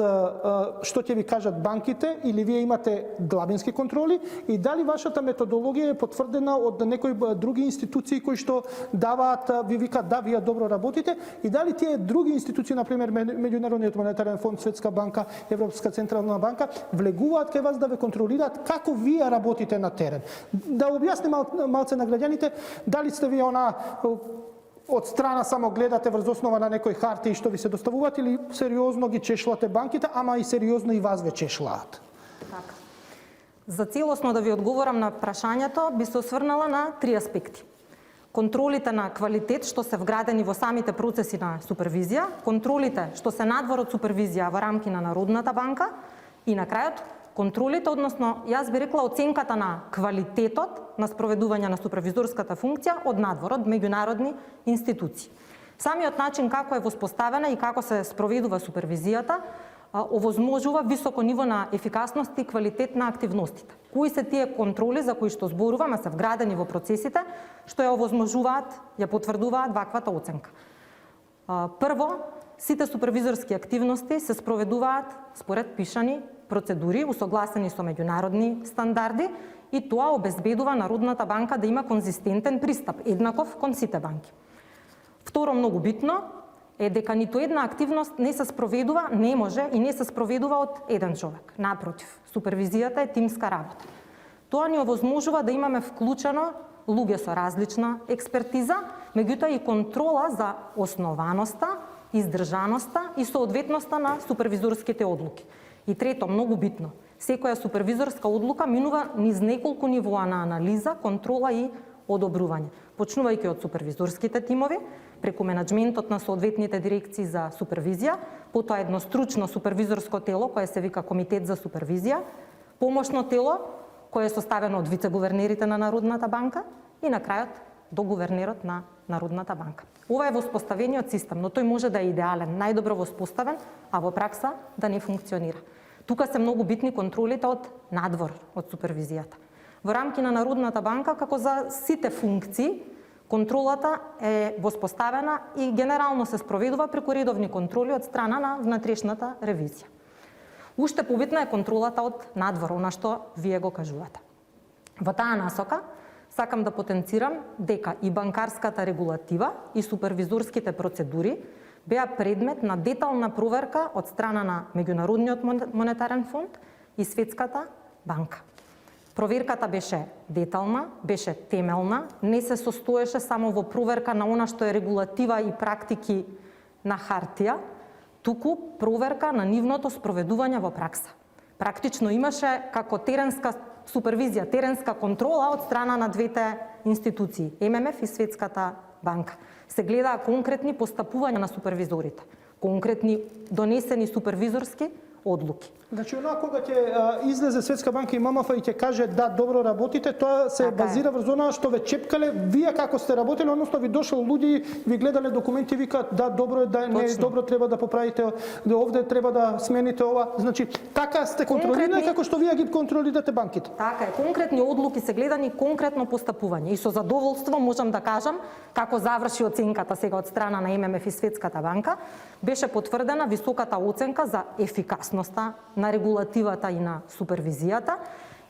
што ќе ви кажат банките или вие имате главински контроли, и дали вашата методологија е потврдена од некои други институции кои што даваат, ви викаат да, вие добро работите, и дали тие други институции, например Меѓународниот монетарен фонд, Светска банка, Европска централна банка, влегуваат кај вас да ве контролираат како вие работите на терен. Да објасни малце на граѓаните дали сте вие од страна само гледате врз основа на некои хартии што ви се доставуваат, или сериозно ги чешлате банките, ама и сериозно и вас ве чешлаат? Така. За целосно да ви одговорам на прашањето, би се осврнала на 3 аспекти. Контролите на квалитет што се вградени во самите процеси на супервизија, контролите што се надвор од супервизија во рамки на Народната банка и на крајот контролите, односно, јас би рекла оценката на квалитетот на спроведување на супервизорската функција од надвор, од меѓународни институции. Самиот начин како е воспоставена и како се спроведува супервизијата овозможува високо ниво на ефикасност и квалитет на активностите. Кои се тие контроли за кои што зборуваме, се вградени во процесите, што ја овозможуваат, ја потврдуваат ваквата оценка. Прво, сите супервизорски активности се спроведуваат според пишани процедури, усогласени со меѓународни стандарди, и тоа обезбедува Народната банка да има конзистентен пристап, еднаков кон сите банки. Второ, многу битно е дека ниту една активност не се спроведува, не може и не се спроведува од еден човек. Напротив, супервизијата е тимска работа. Тоа ни овозможува да имаме вклучено луѓе со различна експертиза, меѓутоа и контрола за основаноста, издржаноста и соодветноста на супервизорските одлуки. И трето, многу битно, секоја супервизорска одлука минува низ неколку нивоа на анализа, контрола и одобрување. Почнувајќи од супервизорските тимови, преку менаџментот на соодветните дирекции за супервизија, потоа едно стручно супервизорско тело кое се вика Комитет за супервизија, помошно тело кое е составено од вице-гувернерите на Народната банка и на крајот до гувернерот на Народната банка. Ова е воспоставениот систем, но тој може да е идеален, најдобро воспоставен, а во пракса да не функционира. Тука се многу битни контролите од надвор од супервизијата. Во рамки на Народната банка, како за сите функции, контролата е воспоставена и генерално се спроведува преку редовни контроли од страна на внатрешната ревизија. Уште побитна е контролата од надвор, она што вие го кажувате. Во таа насока, сакам да потенцирам дека и банкарската регулатива и супервизорските процедури беа предмет на детална проверка од страна на Меѓународниот монетарен фонд и Светската банка. Проверката беше детална, беше темелна, не се состоеше само во проверка на она што е регулатива и практики на хартија, туку проверка на нивното спроведување во пракса. Практично имаше како теренска супервизија, теренска контрола од страна на двете институции, ММФ и Светската банка. Се гледаа конкретни постапувања на супервизорите, конкретни донесени супервизорски одлуки. Значи, она кога ќе излезе Светска банка и ММФ и ќе каже да, добро работите, тоа се базира врз она што ве чепкале, вие како сте работеле, односно ви дошол луѓе, ви гледале документи, викаат да, добро е, да не е добро, треба да поправите, да овде треба да смените ова. Значи, така сте контролирани како што вие ги контролирате банките. Така е, конкретни одлуки се гледани, конкретно постапување. И со задоволство можам да кажам како заврши оценката сега од страна на ММФ и Светската банка, беше потврдена високата оценка за ефикасноста на регулативата и на супервизијата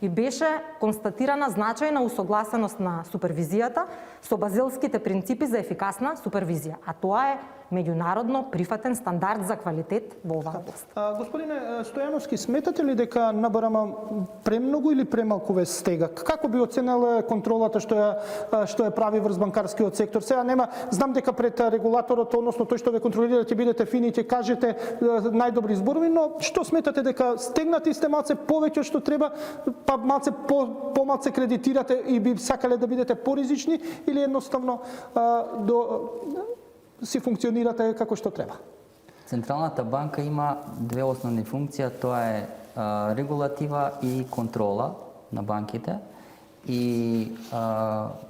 и беше констатирана значајна усогласеност на супервизијата со базелските принципи за ефикасна супервизија, а тоа е меѓународно прифатен стандард за квалитет во оваа област. Господине Стојановски, сметате ли дека НБРМ премногу или премалку ве стега? Како би оценила контролата што ја прави врз банкарскиот сектор? Сега нема, знам дека пред регулаторот, односно тој што ве контролира, ќе бидете фини и ќе кажете најдобри зборови, но што сметате дека стегнати сте малце повеќе што треба, па малце помалце кредитирате и би сакале да бидете поризични или едноставно си функционирате како што треба? Централната банка има две основни функции, тоа е регулатива и контрола на банките. И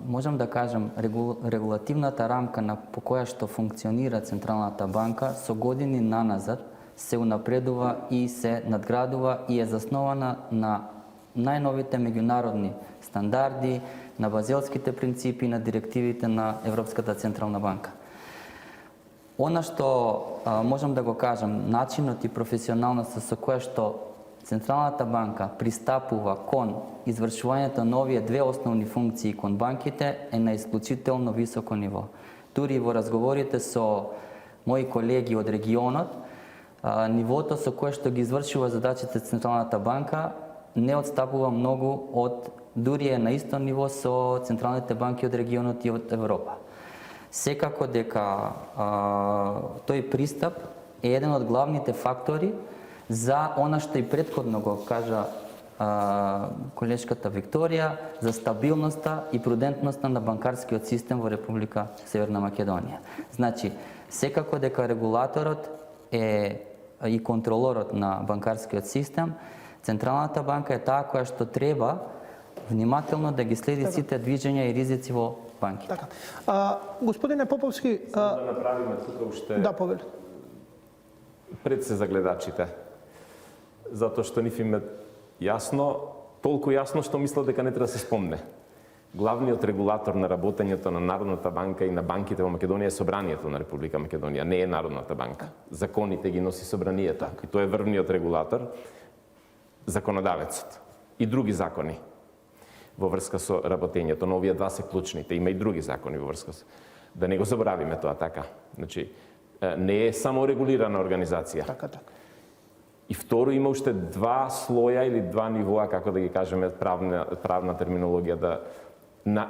можам да кажам, регулативната рамка по која што функционира Централната банка со години наназад се унапредува и се надградува и е заснована на најновите меѓународни стандарди, на базелските принципи, на директивите на Европската Централна банка. Она што можам да го кажам, начинот и професионалноста со која што Централната банка пристапува кон извршувањето на овие две основни функции кон банките е на исклучително високо ниво. Дури во разговорите со мои колеги од регионот, нивото со кое што ги извршува задачите Централната банка не отстапува многу од, дури е на исто ниво со централните банки од регионот и од Европа. Секако дека тој пристап е еден од главните фактори за она што и претходно го кажа колешката Викторија, за стабилноста и прудентноста на банкарскиот систем во Република Северна Македонија. Значи, секако дека регулаторот е и контролорот на банкарскиот систем, Централната банка е таа која што треба внимателно да ги следи сите движења и ризици во банките. Така. Господине Поповски, само да направиме тука уште. Да, повели. Пред се за гледачите. Затоа што нив им е јасно, толку јасно што мисля дека не треба да се спомне. Главниот регулатор на работењето на Народната банка и на банките во Македонија е Собранието на Република Македонија, не е Народната банка. Законите ги носи Собранието и тој е врвниот регулатор, законодавецот и други закони во врска со работењето, но овие два се клучните, има и други закони во врска со. Да не го заборавиме тоа, така. Значи, не е само регулирана организација. Така. И второ, има уште два слоја или два нивоа, како да ги кажеме, правна терминологија, на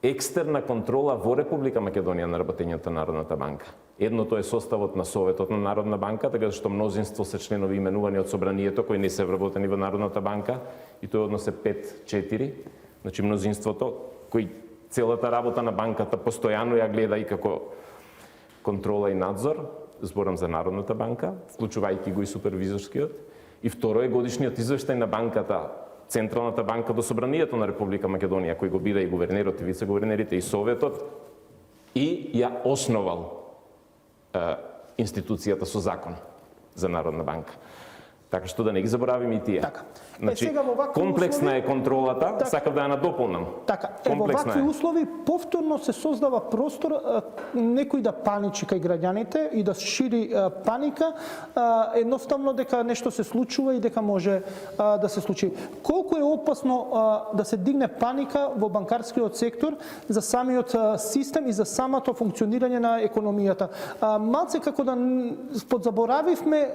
екстерна контрола во Република Македонија на работењето на Народната банка. Едното е составот на Советот на Народна банка, така што мнозинство се членови именувани од Собранието, кои не се вработени во Народната банка, и тој однос е 5-4, значи мнозинството, кои целата работа на банката постојано ја гледа и како контрола и надзор, зборам за Народната банка, вклучувајќи го и супервизорскиот. И второ е годишниот извештај на банката, Централната банка до Собранието на Република Македонија, кој го бира и гувернерот и вице-гувернерите и Советот, и ја основал институцијата со закон за Народна банка. Така што да не ги заборавиме и тие. Така. Значи, сега во вакви комплексна услови- е контролата, Така. сакав да ја надополнам. Така, во Комплексна вакви е. услови повторно се создава простор некој да паничи кај граѓаните и да шири паника, едноставно дека нешто се случува и дека може да се случи. Колку е опасно да се дигне паника во банкарскиот сектор за самиот систем и за самото функционирање на економијата? Малце како да подзаборавивме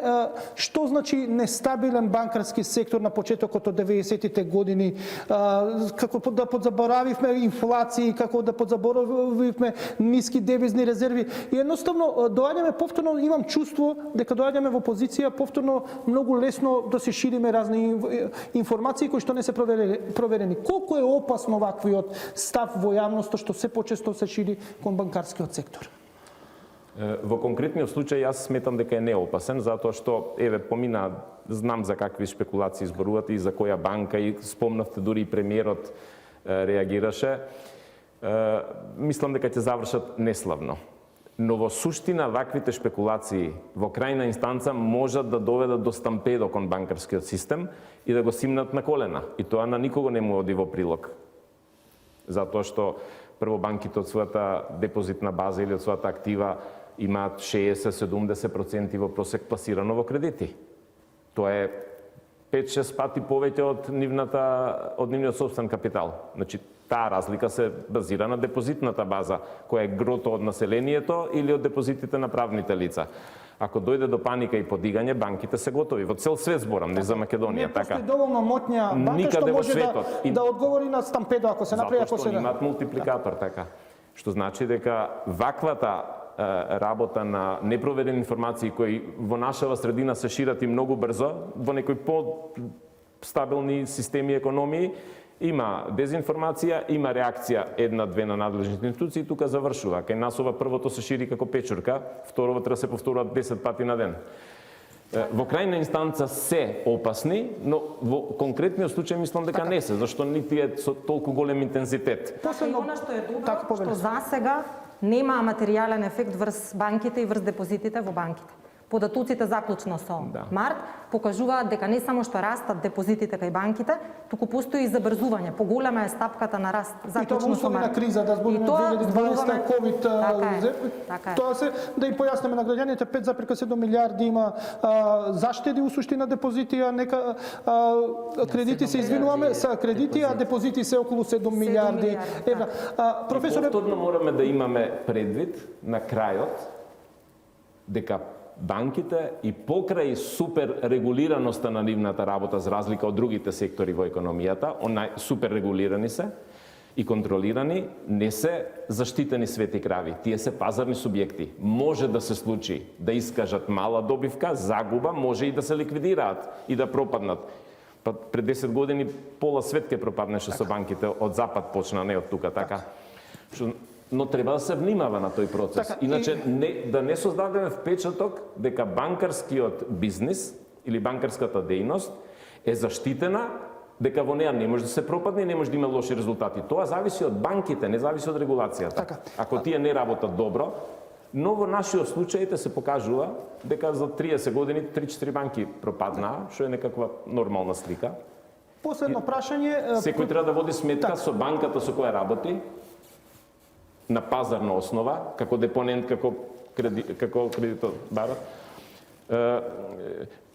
што значи нестабилен банкарски сектор на почетокот од 90-тите години, како да подзаборавивме инфлации, како да подзаборавивме ниски девизни резерви. И едноставно доаѓаме повторно, имам чувство дека доаѓаме во позиција повторно многу лесно да се шириме разни информации кои што не се проверени. Колку е опасно ваквиот став во јавноста што се почесто се шири кон банкарскиот сектор? Во конкретниот случај јас сметам дека е неопасен, затоа што, помина, знам за какви шпекулации зборувате и за која банка, и спомнавте дури и премиерот реагираше. Мислам дека ќе завршат неславно. Но во суштина ваквите шпекулации во крајна инстанца можат да доведат до стампедо кон банкарскиот систем и да го симнат на колена. И тоа на никого не му оди во прилог. Затоа што прво банките од својата депозитна база или од својата актива имаат 60-70% во просек пласирано во кредити. Тоа е 5-6 пати повеќе од нивниот собствен капитал. Значи, таа разлика се базира на депозитната база, која е грото од населението или од депозитите на правните лица. Ако дојде до паника и подигање, банките се готови. Во цел свет зборам, не за Македонија. Не постои доволно моќна банка што може да одговори на стампедо ако се направи Затоа што имаат мултипликатор, така. Што значи дека ваквата работа на непроверени информации кои во нашава средина се шират и многу брзо, во некои по-стабилни системи економии, има дезинформација, има реакција една-две на надлежните институции, тука завршува. Кај нас ова првото се шири како печурка, второто треба се повторува 10 пати на ден. Во крајна инстанца се опасни, но во конкретниот случај мислам дека не се, зашто нити е со толку голем интензитет. И она што е добро, што засега нема материјален ефект врз банките и врз депозитите во банките. Податоците заклучно со март покажуваат дека не само што растат депозитите кај банките, туку постои и забрзување. Поголема е стапката на раст заклучно со март. И тоа во услови на криза, да збориме 2020 ковид, тоа се да им појасниме на граѓаните, 5,7 милиарди има заштеди у суштина депозити, а нека кредити се извинуваме, са кредити, а депозити се околу 7 милиарди евра. Професоре, повторно мораме да имаме предвид на крајот дека банките и покрај супер регулираноста на нивната работа за разлика од другите сектори во економијата, супер регулирани се и контролирани, не се заштитени свети крави. Тие се пазарни субјекти. Може да се случи да искажат мала добивка, загуба, може и да се ликвидираат и да пропаднат. Пред 10 години пола свет ќе пропаднеше со банките, од запад почна, не од тука, така. Но треба да се внимава на тој процес. Иначе да не создадеме впечаток дека банкарскиот бизнис или банкарската дејност е заштитена, дека во неа не може да се пропадне и не може да има лоши резултати. Тоа зависи од банките, не зависи од регулацијата. Ако тие не работат добро, но во нашиот случаите се покажува дека за 30 години 3-4 банки пропаднаа, што е некаква нормална слика. Последно прашање, секој треба да води сметка со банката со која работи, на пазарна основа, како депонент, како кредитор барат.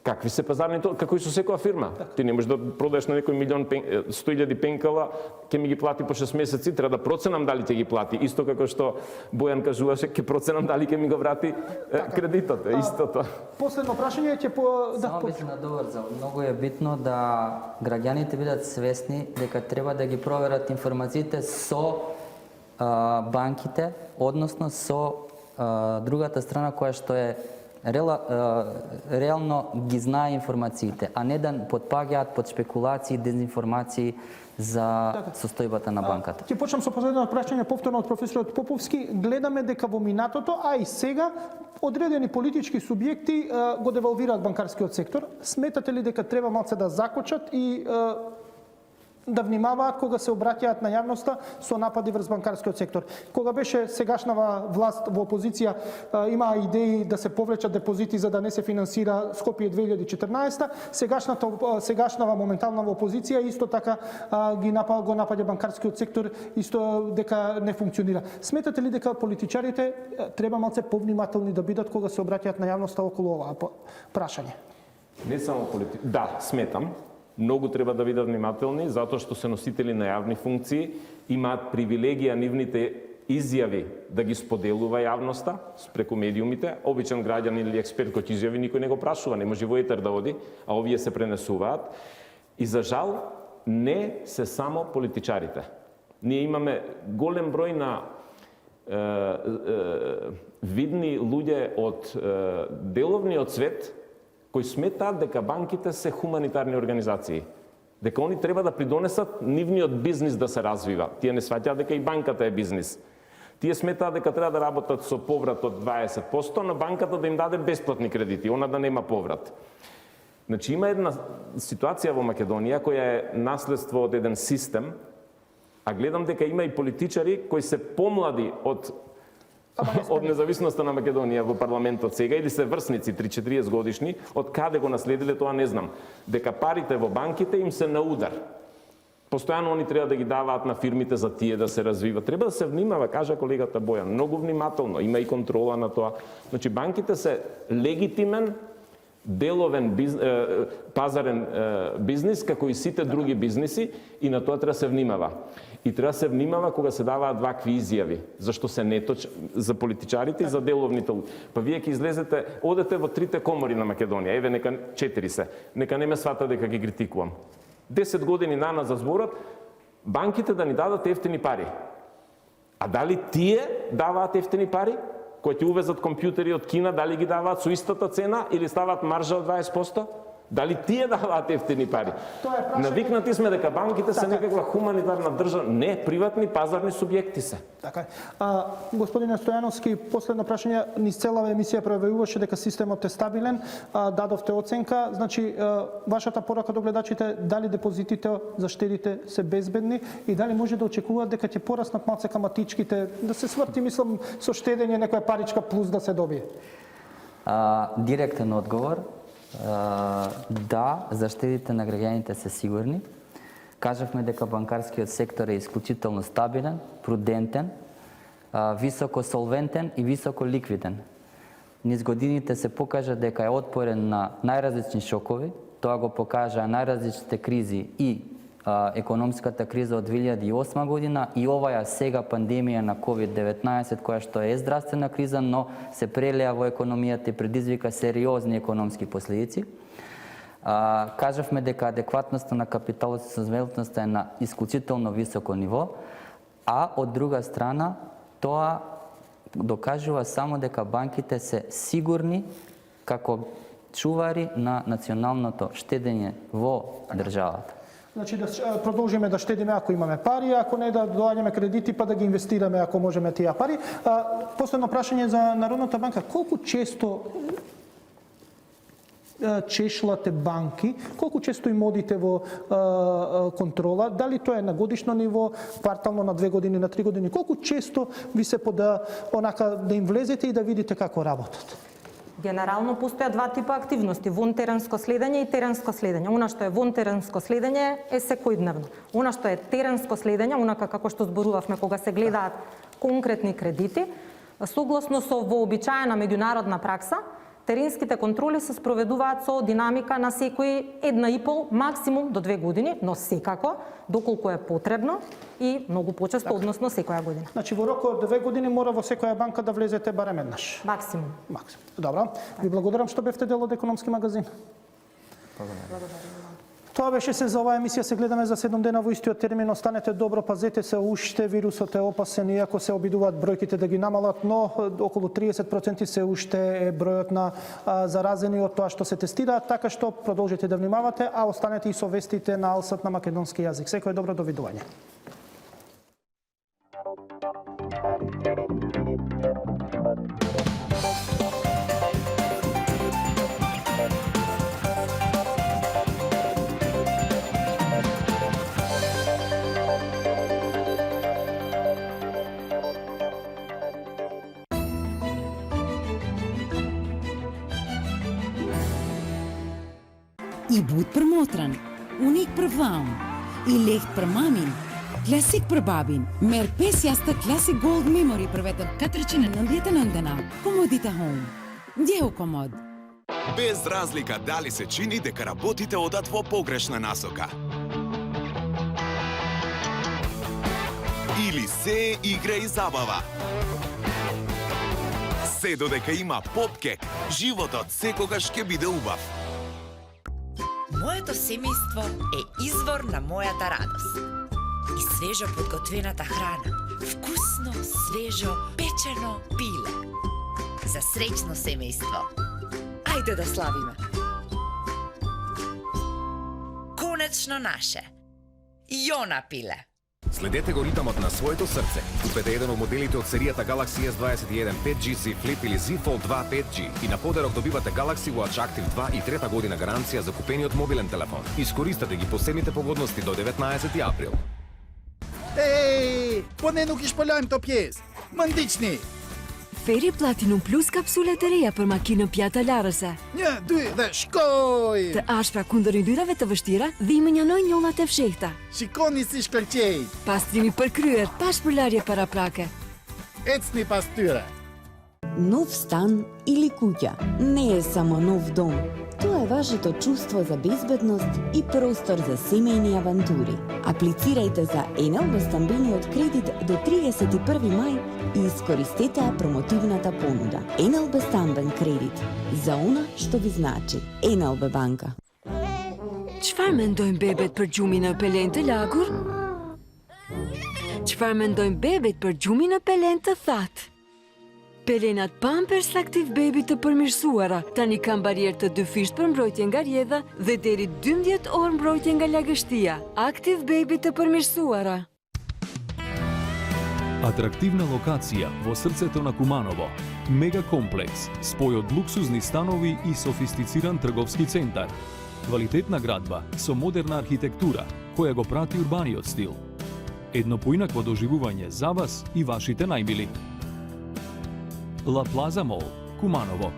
Какви се пазарните, како и со секоја фирма. Ти не можеш да продадеш на некој 100.000 пенкала, ќе ми ги плати по 6 месеци, треба да проценам дали ќе ги плати. Исто како што Бојан кажуваше, ќе проценам дали ќе ми го врати кредитот. Истото. Последно прашање ќе Само би се надоврзал. Многу е битно да граѓаните бидат свесни дека треба да ги проверат информациите со банките, односно со другата страна која што е реално ги знае информациите, а не да подпаѓаат под шпекулации, дезинформации за состојбата на банката. Ќе почнам со последното прашање повторно од професорот Поповски. Гледаме дека во минатото, а и сега, одредени политички субјекти го девалвираат банкарскиот сектор. Сметате ли дека треба малце да закочат и да внимаваат кога се обраќаат на јавноста со напади врз банкарскиот сектор. Кога беше сегашнава власт во опозиција, имаа идеи да се повлечат депозити за да не се финансира Скопје 2014, сегашнава моментална во опозиција исто така го напаѓа банкарскиот сектор, исто дека не функционира. Сметате ли дека политичарите треба малце повнимателни да бидат кога се обраќаат на јавноста околу оваа прашање? Не само Да, сметам. Многу треба да бидат внимателни, затоа што се носители на јавни функции, имаат привилегија нивните изјави да ги споделува јавноста преку медиумите. Обичен граѓанин или експерт кој ќе изјави, никој не го прашува, не може во етер да оди, а овие се пренесуваат. И за жал, не се само политичарите. Ние имаме голем број на видни луѓе од деловниот свет кои сметаат дека банките се хуманитарни организации. Дека они треба да придонесат нивниот бизнис да се развива. Тие не сваќаат дека и банката е бизнис. Тие сметаат дека треба да работат со поврат од 20%, на банката да им даде бесплатни кредити, она да нема поврат. Значи има една ситуација во Македонија која е наследство од еден систем, а гледам дека има и политичари кои се помлади од независноста на Македонија во парламентот сега, или се врсници 3-40 годишни, од каде го наследиле тоа не знам. Дека парите во банките им се на удар. Постојано они треба да ги даваат на фирмите за тие да се развиват. Треба да се внимава, кажа колегата Бојан, многу внимателно, има и контрола на тоа. Значи банките се легитимен деловен пазарен бизнис, како и сите други бизниси, и на тоа треба да се внимава. И треба да се внимава кога се даваат вакви изјави, зашто се неточ за политичарите и за деловните луѓе. Па вие ќе излезете, одете во 3 комори на Македонија, еве нека 4 се, нека не ме свата дека ги критикувам. 10 години наназад зборат, банките да ни дадат ефтини пари. А дали тие даваат ефтини пари? Кои ти увезат компјутери од Кина, дали ги даваат со истата цена или ставаат маржа од 20%? Дали тие даваат ефтини пари? Навикнати сме дека банките се некаква хуманитарна држава. Не, приватни пазарни субјекти се. Така е. Господине Стојановски, последно прашање, низ целава емисија пројавуваше дека системот е стабилен, дадовте оценка, значи вашата порака до гледачите, дали депозитите за штедите се безбедни и дали може да очекуваат дека ќе пораснат малце каматичките, да се сврти, мислам, со штедење некоја паричка плюс да се добие? Директен одговор. Да, заштедите на граѓаните се сигурни. Кажавме дека банкарскиот сектор е исклучително стабилен, прудентен, високо солвентен и високо ликвиден. Низ годините се покажа дека е отпорен на најразлични шокови. Тоа го покажа најразличните кризи и економската криза од 2008 година и оваа сега пандемија на COVID-19, која што е здравствена криза, но се прелеа во економијата и предизвика сериозни економски последици. Кажавме дека адекватноста на капиталот и солвентноста е на исклучително високо ниво, а од друга страна тоа докажува само дека банките се сигурни како чувари на националното штедење во државата. Значи да продолжиме да штедиме ако имаме пари, ако не да доаѓаме кредити па да ги инвестираме ако можеме тие пари. Последно прашање за Народната банка. Колку често чешлате банки, колку често им одите во контрола, дали тоа е на годишно ниво, квартално, на 2 години, на 3 години, колку често ви се да им влезете и да видите како работат? Генерално постојат 2 типа активности, вонтеренско следење и теренско следење. Она што е вонтеренско следење е секојдневно. Она што е теренско следење, онака како што зборувавме кога се гледаат конкретни кредити, согласно со вообичаена меѓународна пракса, теренските контроли се спроведуваат со динамика на секои 1,5, максимум до 2 години, но секако, доколку е потребно и многу почесто, односно секоја година. Значи во рок од 2 години мора во секоја банка да влезете барем еднаш? Максимум. Максимум. Добро. Ви благодарам што бевте дел од Економски магазин. Тоа беше се за оваа емисија. Се гледаме за 7 дена во истиот термин. Останете добро, пазете се, уште вирусот е опасен, иако се обидуваат бројките да ги намалат, но околу 30% се уште е бројот на заразени од тоа што се тестираат, така што продолжите да внимавате, а останете и со вестите на Алсат на македонски јазик. Секој добро, довидување. I butë për motrën, unik për vllaun, I lehtë për mamin, klasik për babin. Merr 5 jashtë Classic Gold Memory për vetëm 499 дена. Комодите Home. Ndjehu komod. Без разлика дали се чини дека работите одат во погрешна насока. Или се игра и забава. Се додека има попкек, животот секогаш ќе биде убав. Моето семејство е извор на мојата радост. И свежо подготвената храна, вкусно, свежо, печено пиле. За среќно семејство. Ајде да славиме. Конечно наше. Јона пиле. Следете го ритамот на своето срце. Купете еден од моделите од серијата Galaxy S21 5G Z Flip или Z Fold 2 5G и на подарок добивате Galaxy Watch Active 2 и трета година гаранција за купениот мобилен телефон. Искористете ги посебните погодности до 19 април. Ej, pune nuk I shpëlojmë to pjesë. Më ndiqni. Feri Platinum Plus kapsulet e reja për makinën pjata larëse. 1, 2 dhe shkoj. Të ashpra kundër yndyrave të vështira dhe I menjanoj njollat e fshehta. Shikoni si shkëlqej. Pastrimi përkryer, pa shpërlarje paraprake. Ecni pas tyre. Нов стан или куќа не е само нов дом. Тоа е вашето чувство за безбедност и простор за семејни авантури. Аплицирајте за Enel во стамбениот кредит до 31 мај и искористете промотивната понуда. Enel безстамбен кредит. За она што ви значи. Enel банка. Çfarë mendojnë bebet për gjumin e pelen të lagur? Çfarë mendojnë bebet për gjumin e pelen të thatë? Pelenat Pampers Active Baby të përmirësuara tani kanë barierë të 2 fisht për mbrojtje nga rjedha dhe deri 12 orë mbrojtje nga lagështia. Active Baby të përmirësuara. Атрактивна локација во срцето на Куманово. Мега комплекс, спој од луксузни станови и софистициран трговски центар. Квалитетна градба со модерна архитектура, која го прати урбаниот стил. Едно поинакво доживување за вас и вашите најмили. La Plaza Mall, Куманово.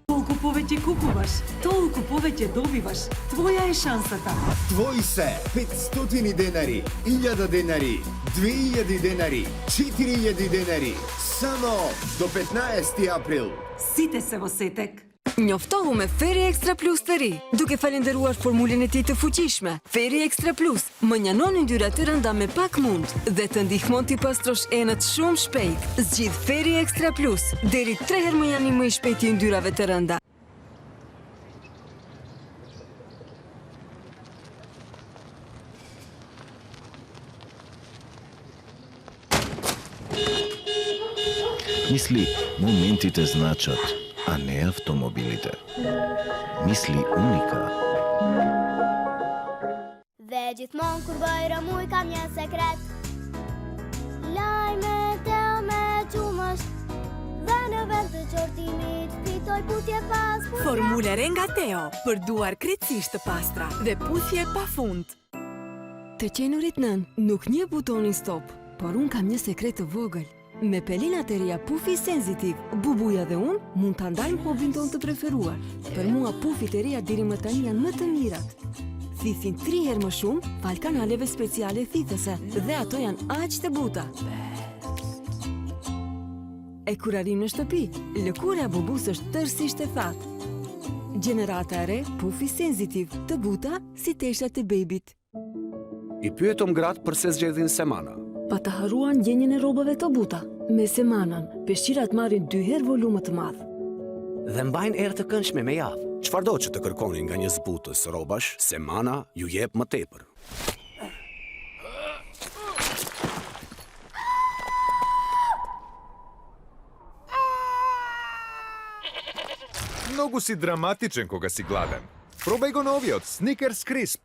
Толку повеќе купуваш, толку повеќе добиваш. Твоја е шансата. Твои се 500 денари, 1000 денари, 2000 денари, 4000 денари. Само до 15 април. Сите се во Сетек. Njoftohu me Feri Extra Plus të ri, duke falenderuar formulën e tij të fuqishme. Feri Extra Plus më njanon yndyrat të rënda me pak mund dhe të ndihmon t'i pastrosh enët shumë shpejt. Zgjidh Feri Extra Plus, deri 3 herë më janë më I shpejt I yndyrave të rënda. Мисли, моментите значат, а не автомобилите. Мисли Уника. Dhe gjithmonë kur bëj rëmuj kam një sekret. Lajmet e me gjumësht dhe në vend të qortimit fitoj puthje pas puthja. Formule re nga Teo për duar krejtësisht të pastra dhe puthje pafund. Të qenurit nën, nuk një butonin stop, por unë kam një sekret të vogël. Me pelinat e reja Pufi Sensitive, bubuja dhe unë mund të ndajmë hobin ton të preferuar. Për mua pufit e reja deri më tani janë më të mirat. Thithin 3 herë më shumë fal kanaleve speciale thithëse dhe ato janë aq të buta. E kur arrim në shtëpi, lëkura e bubus është tërësisht e thatë. Gjenerata e re Pufi Sensitive, të buta si teshat e bebit. I pyetëm gratë përse zgjedhin Semana. Pa të haruan gjenjen e robëve të buta. Me Semanan, peshqirat marrin 2 herë volume të madh. Dhe mbajnë erë të këndshme me javë. Çfarëdo që të kërkoni nga një zbutës rrobash, Semana ju jep më tepër. Mnogo si dramatičan koga si gladan. Probaj go novijot, Snickers Crisp.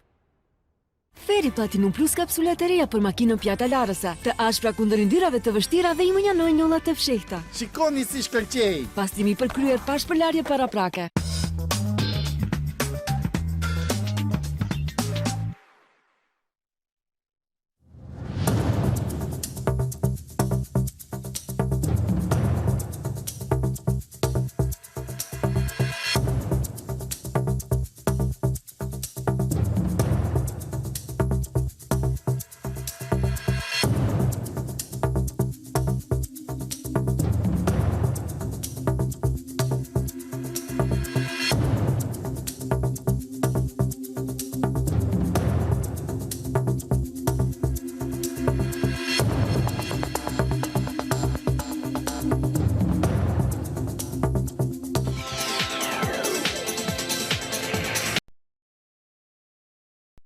Feri Platinum Plus kapsulat e reja për makinën pjata larëse, të ashpra kundër yndyrave të vështira dhe I më njanoj njollat e fshehta. Shikoni si shkëlqej. Pastrimi përkryer pa shpërlarje paraprake.